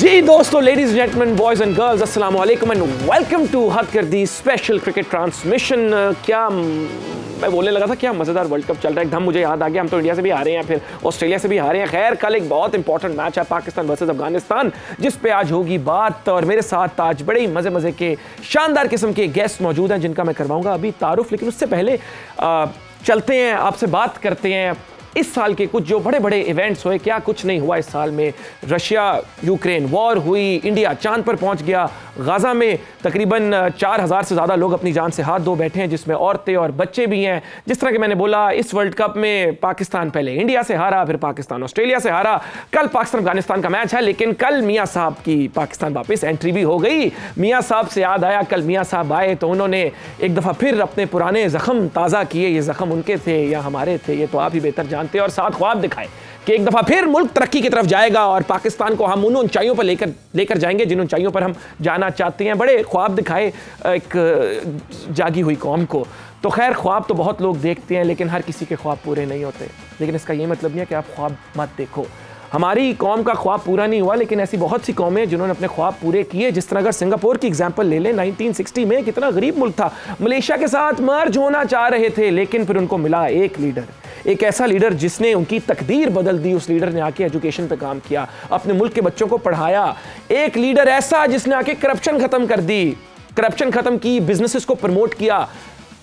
जी दोस्तों, ladies gentleman, boys and girls, अस्सलाम वालेकुम एंड वेलकम टू हद कर दी स्पेशल क्रिकेट ट्रांसमिशन। क्या मैं बोलने लगा था, क्या मज़ेदार वर्ल्ड कप चल रहा है। एकदम मुझे याद आ गया, हम तो इंडिया से भी आ रहे हैं, फिर ऑस्ट्रेलिया से भी आ रहे हैं। खैर, कल एक बहुत इंपॉर्टेंट मैच है, पाकिस्तान वर्सेस अफगानिस्तान, जिस पे आज होगी बात। और मेरे साथ आज बड़े ही मज़े के शानदार किस्म के गेस्ट मौजूद हैं, जिनका मैं करवाऊंगा अभी तारुफ। लेकिन उससे पहले चलते हैं, आपसे बात करते हैं इस साल के कुछ जो बड़े बड़े इवेंट्स हुए। क्या कुछ नहीं हुआ इस साल में। रशिया यूक्रेन वॉर हुई, इंडिया चांद पर पहुंच गया, गाज़ा में तकरीबन 4000 से ज़्यादा लोग अपनी जान से हाथ धो बैठे हैं, जिसमें औरतें और बच्चे भी हैं। जिस तरह कि मैंने बोला, इस वर्ल्ड कप में पाकिस्तान पहले इंडिया से हारा, फिर पाकिस्तान ऑस्ट्रेलिया से हारा। कल पाकिस्तान अफगानिस्तान का मैच है, लेकिन कल मियाँ साहब की पाकिस्तान वापस एंट्री भी हो गई। मियाँ साहब से याद आया, कल मियाँ साहब आए तो उन्होंने एक दफ़ा फिर अपने पुराने ज़ख्म ताज़ा किए। ये ज़ख्म उनके थे या हमारे थे, ये तो आप ही बेहतर जानते, और साथ ख्वाब दिखाए कि एक दफ़ा फिर मुल्क तरक्की की तरफ जाएगा और पाकिस्तान को हम उन ऊंचाइयों पर लेकर जाएंगे जिन ऊंचाइयों पर हम जाना चाहते हैं। बड़े ख्वाब दिखाए एक जागी हुई कौम को। तो खैर, ख्वाब तो बहुत लोग देखते हैं, लेकिन हर किसी के ख्वाब पूरे नहीं होते। लेकिन इसका ये मतलब नहीं है कि आप ख्वाब मत देखो। हमारी कौम का ख्वाब पूरा नहीं हुआ, लेकिन ऐसी बहुत सी कौमें हैं जिन्होंने अपने ख्वाब पूरे किए। जिस तरह अगर सिंगापुर की एग्जांपल ले लें, 1960 में कितना गरीब मुल्क था, मलेशिया के साथ मर्ज होना चाह रहे थे, लेकिन फिर उनको मिला एक लीडर, एक ऐसा लीडर जिसने उनकी तकदीर बदल दी। उस लीडर ने आके एजुकेशन पे काम किया, अपने मुल्क के बच्चों को पढ़ाया। एक लीडर ऐसा जिसने आके करप्शन खत्म कर दी, करप्शन खत्म की, बिजनेसेस को प्रमोट किया,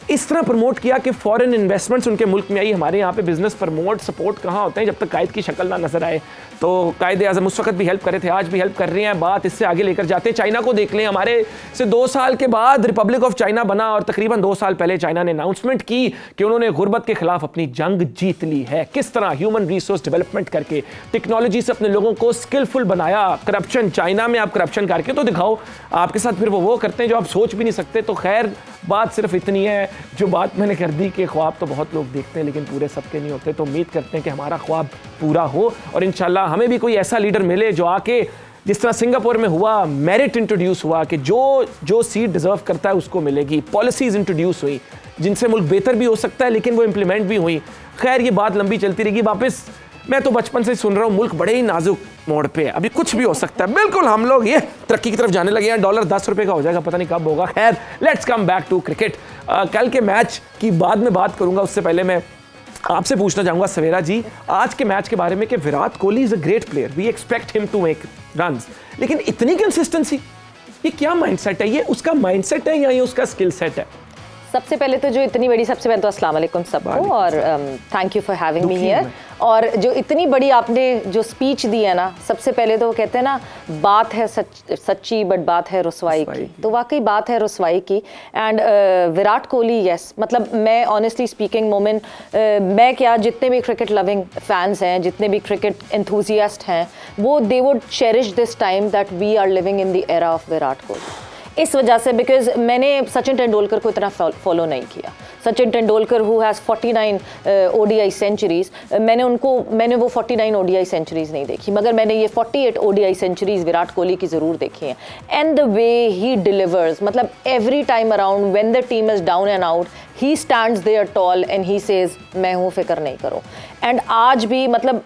इस तरह प्रमोट किया कि फॉरेन इन्वेस्टमेंट्स उनके मुल्क में आई। हमारे यहाँ पे बिजनेस प्रमोट सपोर्ट कहाँ होते हैं जब तक कायद की शक्ल ना नजर आए। तो कायद आज़म उस वक्त भी हेल्प कर रहे थे, आज भी हेल्प कर रहे हैं। बात इससे आगे लेकर जाते हैं, चाइना को देख लें। हमारे से 2 साल के बाद रिपब्लिक ऑफ चाइना बना, और तकरीबन 2 साल पहले चाइना ने अनाउंसमेंट की कि उन्होंने गुर्बत के खिलाफ अपनी जंग जीत ली है। किस तरह ह्यूमन रिसोर्स डेवलपमेंट करके, टेक्नोलॉजी से अपने लोगों को स्किलफुल बनाया। करप्शन, चाइना में आप करप्शन करके तो दिखाओ, आपके साथ फिर वो करते हैं जो आप सोच भी नहीं सकते। तो खैर, बात सिर्फ इतनी है जो बात मैंने कर दी कि ख्वाब तो बहुत लोग देखते हैं, लेकिन पूरे सबके नहीं होते। तो उम्मीद करते हैं कि हमारा ख्वाब पूरा हो और इंशाल्लाह हमें भी कोई ऐसा लीडर मिले जो आके, जिस तरह सिंगापुर में हुआ, मेरिट इंट्रोड्यूस हुआ कि जो सीट डिजर्व करता है उसको मिलेगी। पॉलिसीज इंट्रोड्यूस हुई जिनसे मुल्क बेहतर भी हो सकता है, लेकिन वो इंप्लीमेंट भी हुई। खैर, ये बात लंबी चलती रहेगी। वापस मैं तो बचपन से सुन रहा हूँ, मुल्क बड़े ही नाजुक मोड़ पे है, अभी कुछ भी हो सकता है। बिल्कुल हम लोग ये तरक्की की तरफ जाने लगे हैं। डॉलर 10 रुपए का हो जाएगा, पता नहीं कब होगा। खैर, let's come back to cricket. कल के मैच की बाद में बात करूंगा, उससे पहले मैं आपसे पूछना चाहूंगा सवेरा जी, आज के मैच के बारे में कि Virat Kohli is a great player, we expect him to make runs, लेकिन इतनी कंसिस्टेंसी, ये क्या माइंडसेट है? ये उसका माइंडसेट है या ये उसका स्किल सेट है? सबसे पहले तो जो इतनी बड़ी, सबसे पहले तो अस्सलाम वालेकुम सबको, और thank you for having me here. और जो इतनी बड़ी आपने जो स्पीच दी है ना, सबसे पहले तो वो कहते हैं ना, बात है सच्ची बट बात है रुसवाई की। तो वाकई बात है रुसवाई की। एंड विराट कोहली, यस, मतलब मैं ऑनेस्टली स्पीकिंग मोमेंट, मैं क्या, जितने भी क्रिकेट लविंग फैंस हैं, जितने भी क्रिकेट एंथुजियास्ट हैं, वो they would cherish this time that we are living in the era of Virat Kohli. इस वजह से, बिकॉज मैंने सचिन तेंदुलकर को इतना फॉलो नहीं किया। Sachin Tendulkar who has 49 ODI centuries, मैंने वो 49 ODI सेंचुरीज नहीं देखी, मगर मैंने ये 48 ODI सेंचुरीज विराट कोहली की ज़रूर देखी हैं। And the way he delivers, मतलब every time around when the team is down and out, he stands there tall and he says मैं हूँ, फिक्र नहीं करो। एंड आज भी मतलब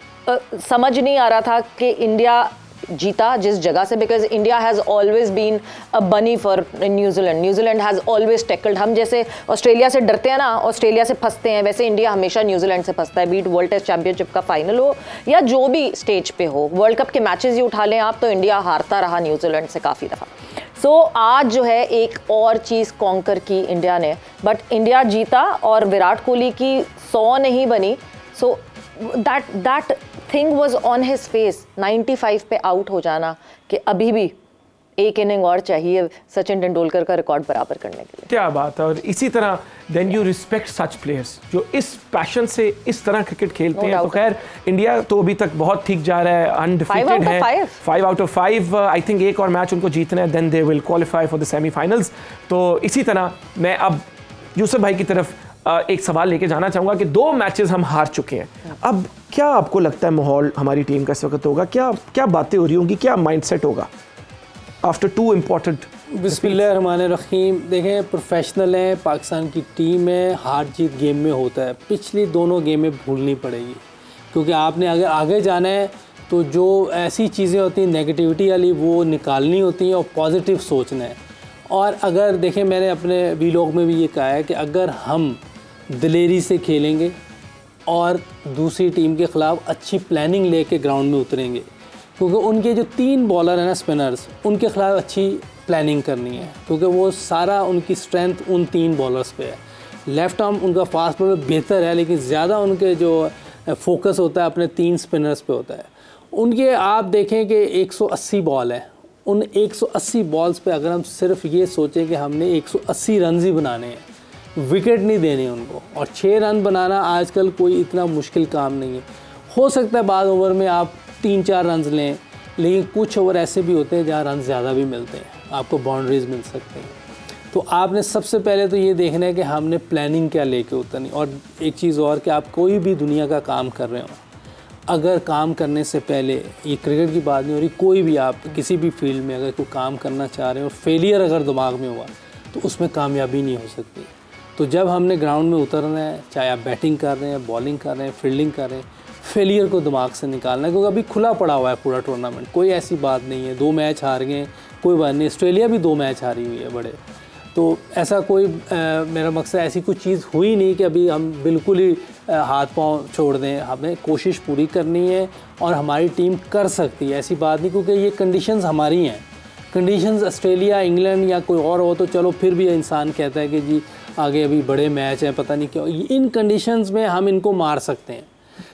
समझ नहीं आ रहा था कि इंडिया जीता जिस जगह से, because India has always been a bunny for New Zealand. New Zealand has always tackled. हम जैसे ऑस्ट्रेलिया से डरते हैं ना, ऑस्ट्रेलिया से फंसते हैं, वैसे इंडिया हमेशा न्यूजीलैंड से फंसता है। बीट वर्ल्ड टेस्ट चैंपियनशिप का फाइनल हो या जो भी स्टेज पे हो, वर्ल्ड कप के मैचेस ही उठा लें आप, तो इंडिया हारता रहा न्यूजीलैंड से काफ़ी दफ़ा। सो आज जो है एक और चीज़ कॉन्कर की इंडिया ने, बट इंडिया जीता और विराट कोहली की 100 नहीं बनी। So that thing was on his face. 95 पे आउट हो जाना, कि अभी भी एक इनिंग और चाहिए सचिन तेंदुलकर का रिकॉर्ड बराबर करने के लिए। क्या बात है। और इसी तरह then you respect such players जो इस पैशन से इस तरह क्रिकेट खेलते हैं। तो खैर, इंडिया तो अभी तक बहुत ठीक जा रहा है, अनडिफीटेड है, 5 आउट ऑफ 5। आई थिंक एक और मैच उनको जीतना है, then they will qualify for the semifinals. तो इसी तरह मैं अब यूसुफ भाई की तरफ एक सवाल लेके जाना चाहूँगा कि 2 मैचेस हम हार चुके हैं। अब क्या आपको लगता है माहौल हमारी टीम का इस वक्त होगा? क्या बातें हो रही होंगी, क्या माइंडसेट होगा आफ्टर 2 इम्पॉर्टेंट? बिस्मिल्लाहिर्रहमानिर्रहीम। देखें, प्रोफेशनल है, पाकिस्तान की टीम है, हार जीत गेम में होता है। पिछली दोनों गेमें भूलनी पड़ेगी। क्योंकि आपने अगर आगे जाना है तो जो ऐसी चीज़ें होती हैं नेगेटिविटी वाली वो निकालनी होती हैं और पॉजिटिव सोचना है। और अगर देखें, मैंने अपने वीलॉग में भी ये कहा है कि अगर हम दिलेरी से खेलेंगे और दूसरी टीम के ख़िलाफ़ अच्छी प्लानिंग लेके ग्राउंड में उतरेंगे, क्योंकि उनके जो 3 बॉलर हैं ना स्पिनर्स, उनके ख़िलाफ़ अच्छी प्लानिंग करनी है, क्योंकि वो सारा उनकी स्ट्रेंथ उन 3 बॉलर्स पे है। लेफ़्ट आर्म उनका फास्ट बॉलर बेहतर है, लेकिन ज़्यादा उनके जो फोकस होता है अपने 3 स्पिनर्स पे होता है। उनके आप देखें कि 180 बॉल है, उन 180 बॉल्स पे अगर हम सिर्फ ये सोचें कि हमने 180 रन ही बनाने हैं, विकेट नहीं देने उनको, और 6 रन बनाना आजकल कोई इतना मुश्किल काम नहीं है। हो सकता है बाद ओवर में आप 3-4 रन लें, लेकिन कुछ ओवर ऐसे भी होते हैं जहाँ रन ज़्यादा भी मिलते हैं, आपको बाउंड्रीज मिल सकते हैं। तो आपने सबसे पहले तो ये देखना है कि हमने प्लानिंग क्या लेके उतरनी। और एक चीज़ और कि आप कोई भी दुनिया का काम कर रहे हो, अगर काम करने से पहले, ये क्रिकेट की बात नहीं हो रही, कोई भी आप किसी भी फील्ड में अगर कोई काम करना चाह रहे हो और फेलियर अगर दिमाग में हुआ तो उसमें कामयाबी नहीं हो सकती। तो जब हमने ग्राउंड में उतरना है, चाहे आप बैटिंग कर रहे हैं, बॉलिंग कर रहे हैं, फील्डिंग कर रहे हैं, फेलियर को दिमाग से निकालना है, क्योंकि अभी खुला पड़ा हुआ है पूरा टूर्नामेंट, कोई ऐसी बात नहीं है 2 मैच हार गए कोई बात नहीं। ऑस्ट्रेलिया भी 2 मैच हारी हुई है बड़े, तो ऐसा कोई मेरा मकसद ऐसी कोई चीज़ हुई नहीं कि अभी हम बिल्कुल ही हाथ पांव छोड़ दें। हमें कोशिश पूरी करनी है और हमारी टीम कर सकती है, ऐसी बात नहीं, क्योंकि ये कंडीशंस हमारी हैं। कंडीशंस ऑस्ट्रेलिया, इंग्लैंड या कोई और हो तो चलो फिर भी इंसान कहता है कि जी आगे अभी बड़े मैच हैं, पता नहीं क्यों। इन कंडीशंस में हम इनको मार सकते हैं।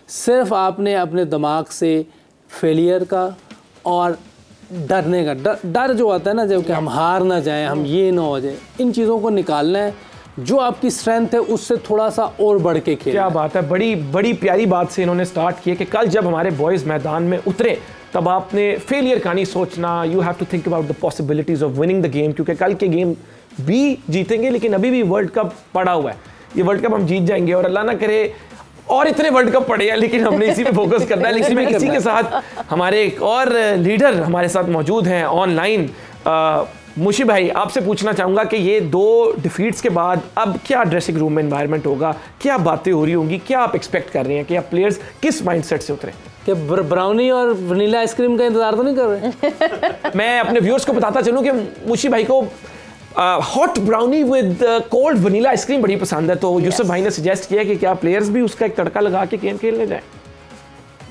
सिर्फ आपने अपने दिमाग से फेलियर का और डरने का डर जो आता है ना, जब कि हम हार ना जाएं, हम ये ना हो जाए, इन चीज़ों को निकालना है। जो आपकी स्ट्रेंथ है उससे थोड़ा सा और बढ़ के खेलना। क्या बात है, बड़ी बड़ी प्यारी बात से इन्होंने स्टार्ट किया कि कल जब हमारे बॉयज़ मैदान में उतरे तब आपने फेलियर का नहीं सोचना, you have to think about the possibilities of winning the game, क्योंकि कल के गेम भी जीतेंगे, लेकिन अभी भी वर्ल्ड कप पड़ा हुआ है। ये वर्ल्ड कप हम जीत जाएंगे, और अल्लाह ना करे और इतने वर्ल्ड कप पड़े हैं, लेकिन हमने इसी पे फोकस करना है। लेकिन इसी के साथ हमारे एक और लीडर हमारे साथ मौजूद हैं ऑनलाइन। मुशी भाई, आपसे पूछना चाहूँगा कि ये 2 डिफीट्स के बाद अब क्या ड्रेसिंग रूम में एनवायरनमेंट होगा, क्या बातें हो रही होंगी, क्या आप एक्सपेक्ट कर रहे हैं कि आप प्लेयर्स किस माइंडसेट से उतरे? कि ब्राउनी और वनीला आइसक्रीम का इंतजार तो नहीं कर रहे? मैं अपने व्यूअर्स को बताता चलूँ कि मुशी भाई को hot brownie with cold vanilla ice cream बड़ी पसंद है, तो यूसुफ भाई ने सजेस्ट किया कि क्या प्लेयर्स भी उसका एक तड़का लगा के गेम खेलने जाए।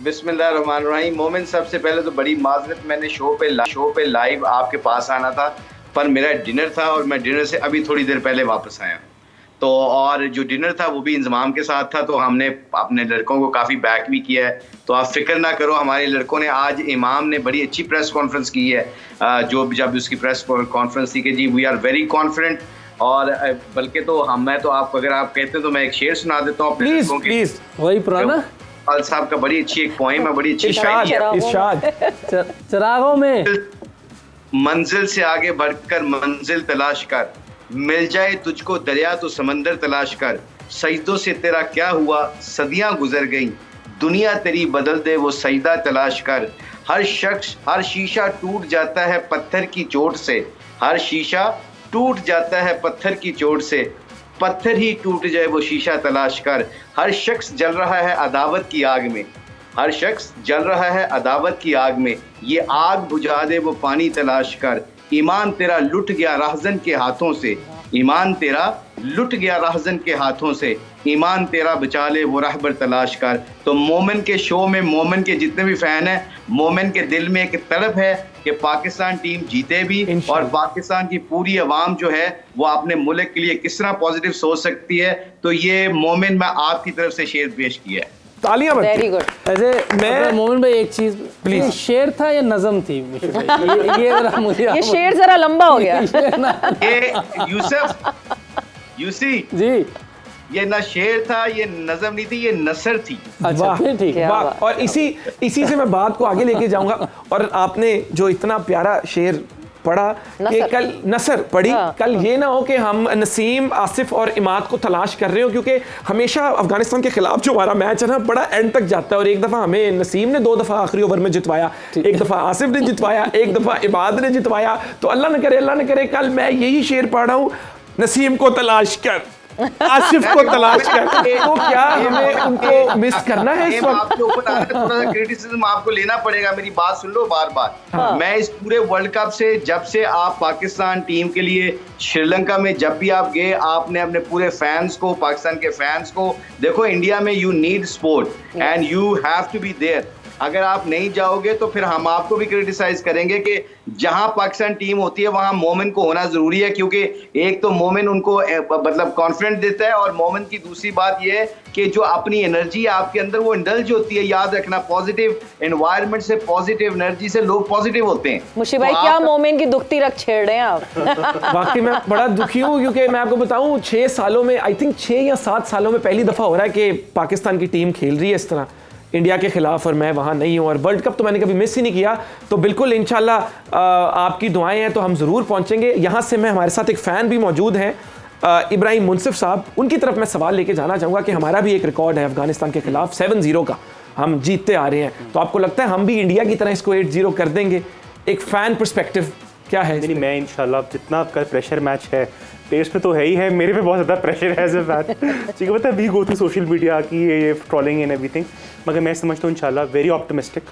बिस्मिल्लाहिर्रहमानिर्रहीम। मोमिन, सबसे पहले तो बड़ी माजरत, मैंने शो पे लाइव आपके पास आना था, पर मेरा डिनर था और मैं डिनर से अभी थोड़ी देर पहले वापस आया। तो और जो डिनर था वो भी इंतजाम के साथ था, तो हमने अपने लड़कों को काफ़ी बैक भी किया है। तो आप फिक्र ना करो, हमारे लड़कों ने आज इमाम ने बड़ी अच्छी प्रेस कॉन्फ्रेंस की है, जब उसकी प्रेस कॉन्फ्रेंस थी कि जी वी आर वेरी कॉन्फिडेंट। और बल्कि तो मैं तो आप अगर आप कहते हैं तो मैं एक शेर सुना देता हूँ अपने लड़कों की। वही पुराना अल साहब का बड़ी अच्छी एक पोएम है, बड़ी अच्छी इरशाद चिरागों में। मंजिल से आगे बढ़कर मंजिल तलाश कर, मिल जाए तुझको दरिया तो समंदर तलाश कर, सजदों से तेरा क्या हुआ सदियां गुजर गई, दुनिया तेरी बदल दे वो सजदा तलाश कर। हर शख्स हर शीशा टूट जाता है पत्थर की चोट से, हर शीशा टूट जाता है पत्थर की चोट से, पत्थर ही टूट जाए वो शीशा तलाश कर। हर शख्स जल रहा है अदावत की आग में, हर शख्स जल रहा है अदावत की आग में, ये आग बुझा दे वो पानी तलाश कर। ईमान तेरा लुट गया राहजन के हाथों से, ईमान तेरा लुट गया राहजन के हाथों से, ईमान तेरा बचा ले वो रहबर तलाश कर। तो मोमिन के शो में मोमिन के जितने भी फैन हैं, मोमिन के दिल में एक तड़प है कि पाकिस्तान टीम जीते भी, और पाकिस्तान की पूरी आवाम जो है वो अपने मुल्क के लिए किस तरह पॉजिटिव सोच सकती है। तो ये मोमिन मैं आपकी तरफ से शेर पेश किया है। तालियां बनती। Very good. ऐसे मैं मोमिन भाई एक चीज प्लीज, शेर था या नज़म थी? ये जरा मुझे ये शेर जरा लंबा हो गया। ये यूसी जी, ये ना शेर था, ये नज़म नहीं थी, ये नसर थी। अच्छा ठीक है। वाह। और इसी से मैं बात को आगे लेके जाऊंगा। और आपने जो इतना प्यारा शेर पढ़ा कि कल नसर पढ़ी, कल ये ना हो कि हम नसीम, आसिफ और इमाद को तलाश कर रहे हो, क्योंकि हमेशा अफगानिस्तान के खिलाफ जो हमारा मैच है ना बड़ा एंड तक जाता है। और एक दफ़ा हमें नसीम ने 2 दफ़ा आखिरी ओवर में जितवाया, एक दफ़ा आसिफ ने जितवाया, एक दफ़ा इमाद ने जितवाया। तो अल्लाह न करे कल मैं यही शेर पढ़ रहा हूँ, नसीम को तलाश कर, आसिफ को तलाश कर, तो क्या हमें उनको मिस करना है इस वक्त? आपके ऊपर थोड़ा सा क्रिटिसिज्म आपको लेना पड़ेगा, मेरी बात सुन लो बार बार। हाँ। मैं इस पूरे वर्ल्ड कप से, जब से आप पाकिस्तान टीम के लिए श्रीलंका में जब भी आप गए, आपने अपने पूरे फैंस को, पाकिस्तान के फैंस को, देखो इंडिया में you need sport and you have to be there. अगर आप नहीं जाओगे तो फिर हम आपको भी क्रिटिसाइज करेंगे कि जहां पाकिस्तान टीम होती है वहां मोमिन को होना जरूरी है, क्योंकि एक तो मोमिन उनको मतलब कॉन्फिडेंस देता है, और मोमिन की दूसरी बात यह है कि जो अपनी एनर्जी आपके अंदर वो इंडल्ज होती है। याद रखना, पॉजिटिव एनवायरनमेंट से, पॉजिटिव एनर्जी से लोग पॉजिटिव होते हैं। मुशी भाई, क्या मोमिन की दुखती रख छेड़ रहे हैं आप? वाकई मैं बड़ा दुखी हूँ, क्योंकि मैं आपको बताऊं 6 सालों में, आई थिंक 6 या 7 सालों में पहली दफा हो रहा है कि पाकिस्तान की टीम खेल रही है इस तरह इंडिया के खिलाफ, और मैं वहाँ नहीं हूँ। और वर्ल्ड कप तो मैंने कभी मिस ही नहीं किया। तो बिल्कुल इंशाल्लाह आपकी दुआएं हैं तो हम ज़रूर पहुँचेंगे। यहाँ से मैं, हमारे साथ एक फ़ैन भी मौजूद हैं, इब्राहिम मुनसिफ साहब, उनकी तरफ मैं सवाल लेके जाना चाहूँगा कि हमारा भी एक रिकॉर्ड है अफगानिस्तान के खिलाफ 7-0 का, हम जीतते आ रहे हैं, तो आपको लगता है हम भी इंडिया की तरह इसको 8-0 कर देंगे? एक फ़ैन पर्सपेक्टिव क्या है? नहीं, मैं इंशाल्लाह, जितना आपका प्रेशर मैच है प्लेयर्स पे तो है ही है, मेरे पे बहुत ज़्यादा प्रेशर है एज ए फैन। ठीक है, मतलब we go through social media की ये ट्रोलिंग एंड एवरीथिंग, मगर मैं समझता हूँ इंशाल्लाह वेरी ऑप्टिमिस्टिक,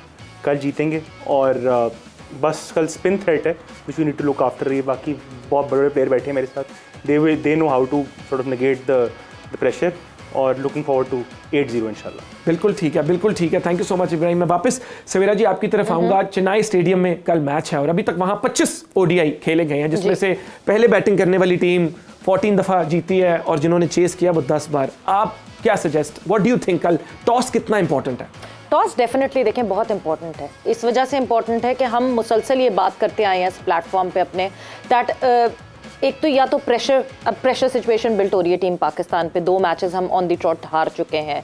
कल जीतेंगे। और बस कल स्पिन थ्रेट है which we need to look after. ये बाकी बहुत बड़े बड़े प्लेयर बैठे हैं मेरे साथ, they know how to sort of negate the pressure, और लुकिंग फॉरवर्ड टू 8-0 इंशाल्लाह। बिल्कुल ठीक है, बिल्कुल ठीक है। Thank you so much Ibrahim. मैं वापस सवेरा जी आपकी तरफ आऊँगा। चेन्नई स्टेडियम में कल मैच है और अभी तक वहाँ 25 ODI खेले गए हैं, जिसमें से पहले बैटिंग करने वाली टीम 14 दफ़ा जीती है और जिन्होंने चेस किया वो 10 बार। आप क्या suggest, what do you think, कल टॉस कितना इंपॉर्टेंट है? टॉस डेफिनेटली देखें बहुत इंपॉर्टेंट है। इस वजह से इंपॉर्टेंट है कि हम मुसलसल ये बात करते आए हैं इस प्लेटफॉर्म पे अपने, दैट एक तो या तो प्रेशर सिचुएशन बिल्ट हो रही है टीम पाकिस्तान पे, 2 मैचेस हम ऑन द ट्रॉट हार चुके हैं।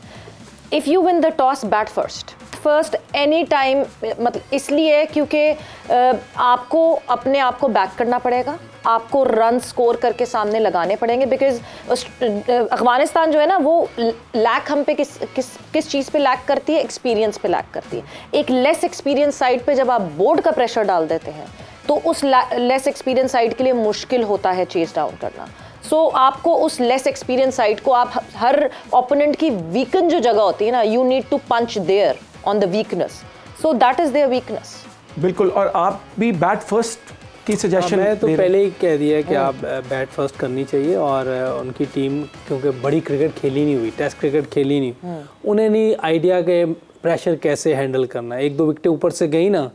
If you win the toss, bat first any time, मतलब इसलिए क्योंकि आपको अपने आप को बैक करना पड़ेगा, आपको रन स्कोर करके सामने लगाने पड़ेंगे, बिकॉज अफगानिस्तान जो है ना वो लैक हम पे किस चीज़ पे लैक करती है, एक्सपीरियंस पे लैक करती है। एक लेस एक्सपीरियंस साइड पे जब आप बोर्ड का प्रेशर डाल देते हैं तो उस लेस एक्सपीरियंस साइड के लिए मुश्किल होता है चेस डाउन करना। सो आपको उस लेस एक्सपीरियंस साइड को, आप हर ओपोनेंट की वीकन जो जगह होती है ना, you need to punch there on the weakness, so that is their weakness. बिल्कुल। और आप भी बैट फर्स्ट की सजेशन? मैं तो पहले ही कह दिया कि आप बैट फर्स्ट करनी चाहिए, और उनकी टीम क्योंकि बड़ी क्रिकेट खेली नहीं हुई, टेस्ट क्रिकेट खेली नहीं, उन्हें नहीं आइडिया के प्रेशर कैसे हैंडल करना। 1-2 विकेटें ऊपर से गई ना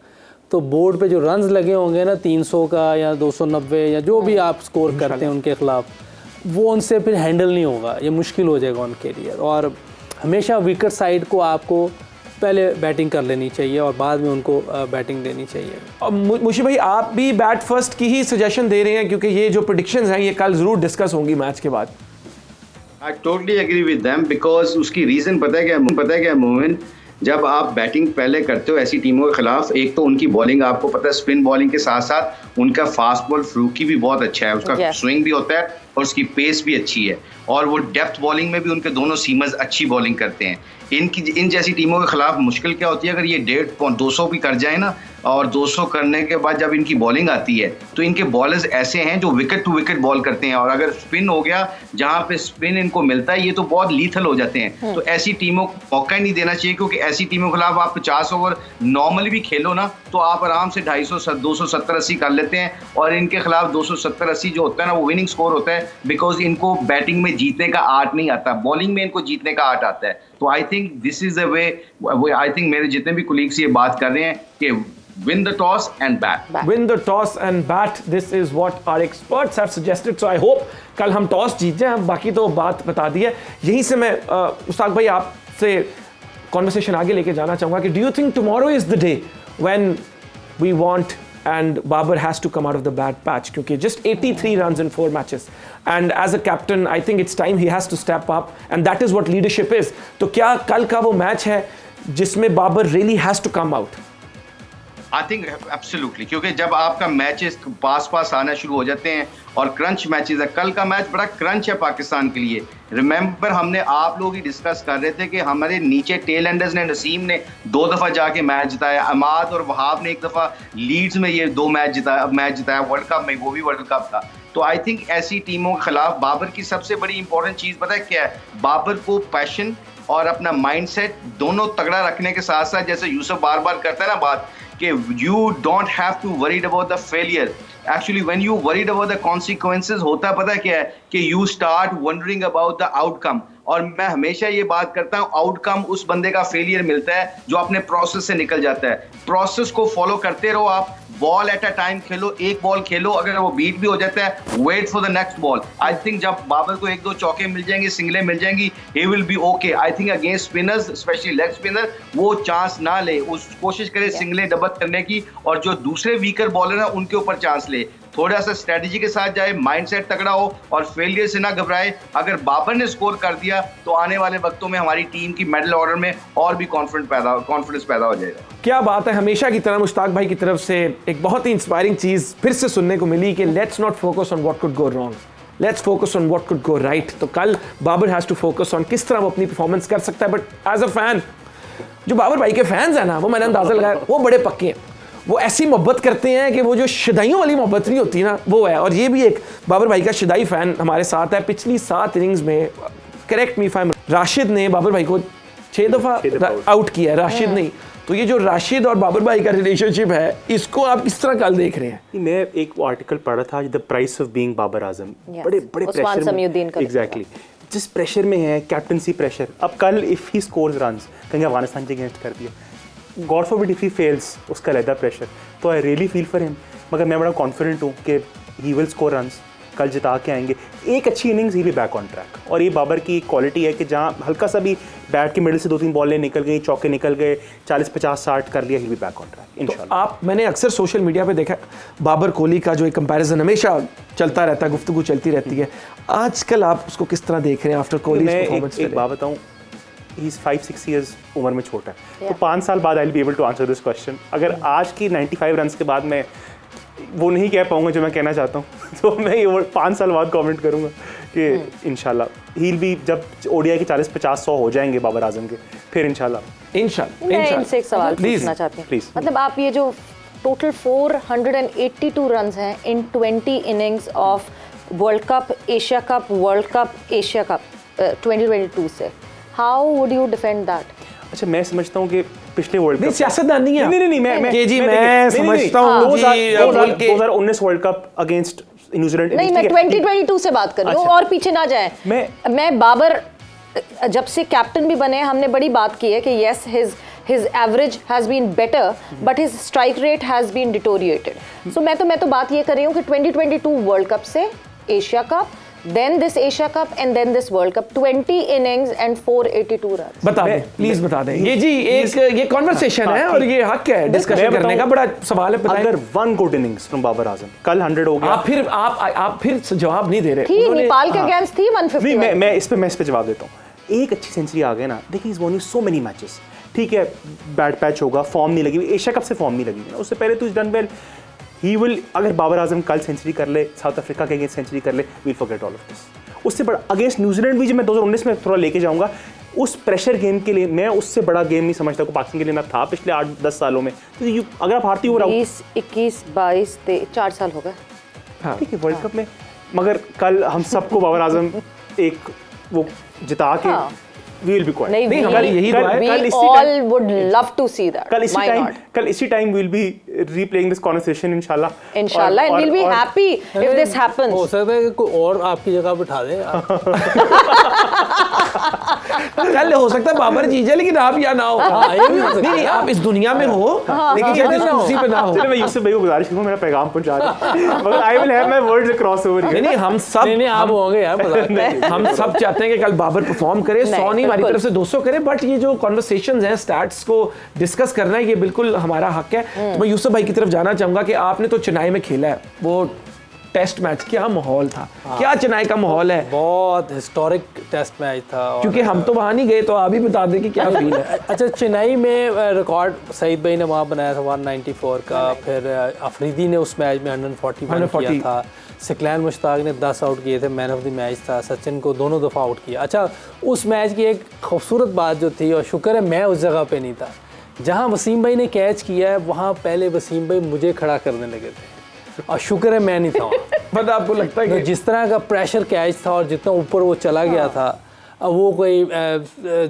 तो बोर्ड पे जो रन्स लगे होंगे ना 300 का या 290 या जो भी आप स्कोर करते हैं उनके खिलाफ, वो उनसे फिर हैंडल नहीं होगा, ये मुश्किल हो जाएगा उनके लिए। और हमेशा वीकर साइड को आपको पहले बैटिंग कर लेनी चाहिए और बाद में उनको बैटिंग देनी चाहिए। और मुशी भाई, आप भी बैट फर्स्ट की ही सजेशन दे रहे हैं, क्योंकि ये जो प्रेडिक्शंस हैं ये कल ज़रूर डिस्कस होंगी मैच के बाद। I totally agree with them, because उसकी रीज़न पता है क्या मोमिन, जब आप बैटिंग पहले करते हो ऐसी टीमों के खिलाफ, एक तो उनकी बॉलिंग आपको पता है, स्पिन बॉलिंग के साथ साथ उनका फास्ट बॉल फ्लूकी भी बहुत अच्छा है, उसका स्विंग भी होता है और उसकी पेस भी अच्छी है, और वो डेप्थ बॉलिंग में भी उनके दोनों सीमर्स अच्छी बॉलिंग करते हैं। इन जैसी टीमों के खिलाफ मुश्किल क्या होती है, अगर ये 150-200 भी कर जाए ना, और 200 करने के बाद जब इनकी बॉलिंग आती है तो इनके बॉलर्स ऐसे हैं जो विकेट टू विकेट बॉल करते हैं, और अगर स्पिन हो गया, जहां पे स्पिन इनको मिलता है, ये तो बहुत लीथल हो जाते हैं। तो ऐसी टीमों को मौका ही नहीं देना चाहिए, क्योंकि ऐसी टीमों के खिलाफ आप 50 ओवर नॉर्मली भी खेलो ना तो आप आराम से 270-80 कर लेते हैं, और इनके खिलाफ 270-80 जो होता है ना वो विनिंग स्कोर होता है, बिकॉज इनको बैटिंग में जीतने का आर्ट नहीं आता, बॉलिंग में इनको जीतने का आर्ट आता है। तो I think this is the way, I think मेरे जितने भी कोलीग्स ये बात कर रहे हैं कि win the toss and bat. Win the toss and bat. This is what our experts have suggested. So I hope कल हम टॉस जीत जाएं। बाकी तो बात बता दी है। यहीं से मैं उस्ताद भाई आपसे कॉन्वर्सेशन आगे लेके जाना चाहूँगा कि do you think tomorrow is the day when we want and Babar has to come out of the bad patch, क्योंकि just 83 runs in 4 matches and as a captain I think it's time he has to step up and that is what leadership is. तो क्या कल का वो match है जिसमें Babar really has to come out? I think absolutely, क्योंकि जब आपका मैचेस पास आना शुरू हो जाते हैं और क्रंच मैचेस है, कल का मैच बड़ा क्रंच है पाकिस्तान के लिए। रिमेंबर, हमने आप लोग ही डिस्कस कर रहे थे कि हमारे नीचे टेल एंडर्स ने, नसीम ने 2 दफ़ा जाके मैच जिताया, अमाद और वहाब ने 1 दफ़ा लीड्स में ये 2 मैच जिताया वर्ल्ड कप में, वो भी वर्ल्ड कप था। तो आई थिंक ऐसी टीमों के खिलाफ बाबर की सबसे बड़ी इंपॉर्टेंट चीज पता है क्या है? बाबर को पैशन और अपना माइंडसेट दोनों तगड़ा रखने के साथ साथ, जैसे यूसुफ बार बार करता है ना बात कि you don't have to worried about the failure, actually when you worried about the consequences, होता पता क्या है कि you start wondering about the outcome. और मैं हमेशा ये बात करता हूँ, आउटकम उस बंदे का फेलियर मिलता है जो अपने प्रोसेस से निकल जाता है। प्रोसेस को फॉलो करते रहो, आप बॉल एट अ टाइम खेलो, एक बॉल खेलो, अगर वो बीट भी हो जाता है wait for the next ball. I think जब बाबर को एक दो चौके मिल जाएंगे, सिंगलें मिल जाएंगी, he will be okay. I think against spinners specially leg spinner वो चांस ना ले, उस कोशिश करे सिंगलें डबल करने की, और जो दूसरे वीकर बॉलर हैं उनके ऊपर चांस ले। थोड़ा सा स्ट्रेटजी के साथ जाए, माइंडसेट तगड़ा हो और फेलियर से ना घबराए। अगर बाबर ने स्कोर कर दिया तो आने वाले वक्तों में हमारी टीम की मेडल ऑर्डर में और भी कॉन्फिडेंस पैदा हो जाएगा। क्या बात है, हमेशा की तरह मुश्ताक भाई की तरफ से एक बहुत ही इंस्पायरिंग चीज़ फिर से सुनने को मिली कि let's not focus on what could go wrong, let's focus on what could go right. तो कल Babar has to focus on किस तरह वो अपनी परफॉर्मेंस कर सकता है। बट एज अ फैन, जो बाबर भाई के फैंस हैं ना, वो मैंने अंदाज़ा लगाया वो बड़े पक्के हैं, वो ऐसी मोहब्बत करते हैं कि वो जो शिदाइयों वाली मोहब्बत नहीं होती ना, वो है। और ये भी एक बाबर भाई का शिदाई फैन हमारे साथ है। पिछली 7 इनिंग्स में, correct me if I am, Rashid ने बाबर भाई को 6 दफ़ा आउट किया है, राशिद नहीं। तो ये जो राशिद और बाबर भाई का रिलेशनशिप है, इसको आप किस तरह कल देख रहे हैं? मैं एक आर्टिकल पढ़ा था, the price of being Babar Azam, बड़े प्रेशर में, एग्जैक्टली जिस प्रेशर में है, कैप्टनसी प्रेशर। अब कल इफ ही स्कोर्स रन्स, कहीं अफगानिस्तान के अगेंस्ट कर दिया, God forbid if he fails, उसका रहता प्रेशर। तो I really feel for him, मगर मैं बड़ा कॉन्फिडेंट हूँ कि ही विल स्कोर रन्स, कल जिता के आएंगे। एक अच्छी इनिंग्स ही भी बैक ऑन ट्रैक। और ये बाबर की क्वालिटी है कि जहाँ हल्का सा भी बैट के मिडल से 2-3 बॉलें निकल गई, चौके निकल गए, 40-50-60 कर लिया, ही भी बैक ऑन ट्रैक इंशाल्लाह। आप, मैंने अक्सर सोशल मीडिया पे देखा बाबर कोहली का जो एक कंपैरिजन हमेशा चलता रहता है, गुफ्तगू चलती रहती है, आजकल आप उसको किस तरह देख रहे हैं आफ्टर कोहली परफॉर्मेंस? एक बात बताऊँ, ही इज़ 5-6 ईयर्स उम्र में छोटा है, तो 5 साल बाद I will be able to answer this question. अगर आज की 95 रन के बाद मैं वो नहीं कह पाऊंगा जो मैं कहना चाहता हूँ, तो मैं ये 5 साल बाद कमेंट करूंगा कि इंशाल्लाह ही विल बी, जब ओडीआई के 40-50-100 हो जाएंगे बाबर आजम के, फिर इंशाल्लाह। मैं इनसे एक सवाल पूछना चाहती हूँ, मतलब आप ये जो टोटल 482 रन हैं इन 20 innings of world cup, Asia cup, world cup, Asia cup 2022 से, how would you defend that? अच्छा, मैं समझता हूँ कि पिछले वर्ल्ड कप, सियासतदान नहीं है, नहीं, मैं समझता हूँ 2019 वर्ल्ड कप अगेंस्ट न्यूजीलैंड, नहीं, मैं 2022 से बात कर रही हूँ, और पीछे ना जाए। मैं बाबर जब से कैप्टन भी बने, हमने बड़ी बात की है कि yes, his average has been better, but his strike rate has been deteriorated. So मैं तो बात ये कर रही हूँ कि 2022 वर्ल्ड कप से Asia cup, then this Asia Cup and then this World Cup, 20 innings and 482 runs. बता दें, प्लीज बता दें। ये जी एक ये कॉन्वर्सेशन है और ये हक है डिस्कशन करने का, बड़ा सवाल है। अगर 1 good innings from Babar Azam, कल 100 हो गया, आप फिर जवाब नहीं दे रहे। थी नेपाल के अगेंस्ट थी 150। नहीं, मैं इस पे जवाब देता हूँ। एक अच्छी सेंचुरी आ गई ना, देखिए इज वॉनिंग सो मेनी मैचेस, ठीक है, बैड पैच होगा, फॉर्म नहीं लगी, एशिया कप से फॉर्म नहीं लगी, उससे पहले तो is done well. He will, अगर बाबर आजम कल सेंचुरी कर ले, साउथ अफ्रीका के अगेंस्ट सेंचुरी कर ले, we'll forget all of this. उससे बड़ा अगेंस्ट न्यूजीलैंड भी जो मैं 2019 में थोड़ा लेके जाऊंगा, उस प्रेशर गेम के लिए मैं उससे बड़ा गेम नहीं समझता को पाकिस्तान के लिए ना था पिछले 8-10 सालों में। तो अगर आप हारती हो 20, 21, 22, 4 साल हो गए, ठीक है, वर्ल्ड कप में, मगर कल हम सबको बाबर आजम एक वो जिता के we will be quiet. नहीं, हमारी यही दुआ है। We all would love to see that. कल इसी time we'll be replaying this conversation इंशाल्लाह, and we'll be happy if this happens. हो सकता है कि कोई और आपकी जगह बिठा दे। कल हो सकता है बाबर जीत जाए, लेकिन आप यहाँ ना हो। नहीं, आप इस दुनिया में हो, लेकिन शायद इस कुर्सी पे ना हो। मैं यूसुफ भाई को गुजारिश करूंगा, मेरा पैगाम पहुंचा दें, मगर I will have my words across over here। नहीं, हम सब नहीं, आप होंगे यार, हम सब चाहते हैं कि कल बाबर परफॉर्म करे, 100 नहीं, हमारी तरफ से 200 करे, बट ये जो कॉन्वर्सेशंस हैं, स्टैट्स को डिस्कस करना है, ये बिल्कुल हमारा हक है। तो मैं यूसुफ भाई की तरफ जाना चाहूंगा कि आपने तो चेन्नई में खेला है, वो टेस्ट मैच क्या माहौल था, क्या चेन्नई का माहौल है? बहुत हिस्टोरिक टेस्ट मैच था, क्योंकि हम तो वहाँ नहीं गए, तो आप ही बता दें कि क्या फील है। अच्छा, चेन्नई में रिकॉर्ड सईद भाई ने वहाँ बनाया था 194 का, फिर अफरीदी ने उस मैच में 141 किया था, सिकलैन मुश्ताक ने 10 आउट किए थे, मैन ऑफ द मैच था, सचिन को दोनों दफ़ा आउट किया। अच्छा, उस मैच की एक खूबसूरत बात जो थी, और शुक्र है मैं उस जगह पे नहीं था जहाँ वसीम भाई ने कैच किया है, वहाँ पहले वसीम भाई मुझे खड़ा करने लगे थे, और शुक्र है मैं नहीं था वहाँ। मतलब आपको लगता है कि जिस तरह का प्रेशर कैच था और जितना ऊपर वो चला गया था, अब वो कोई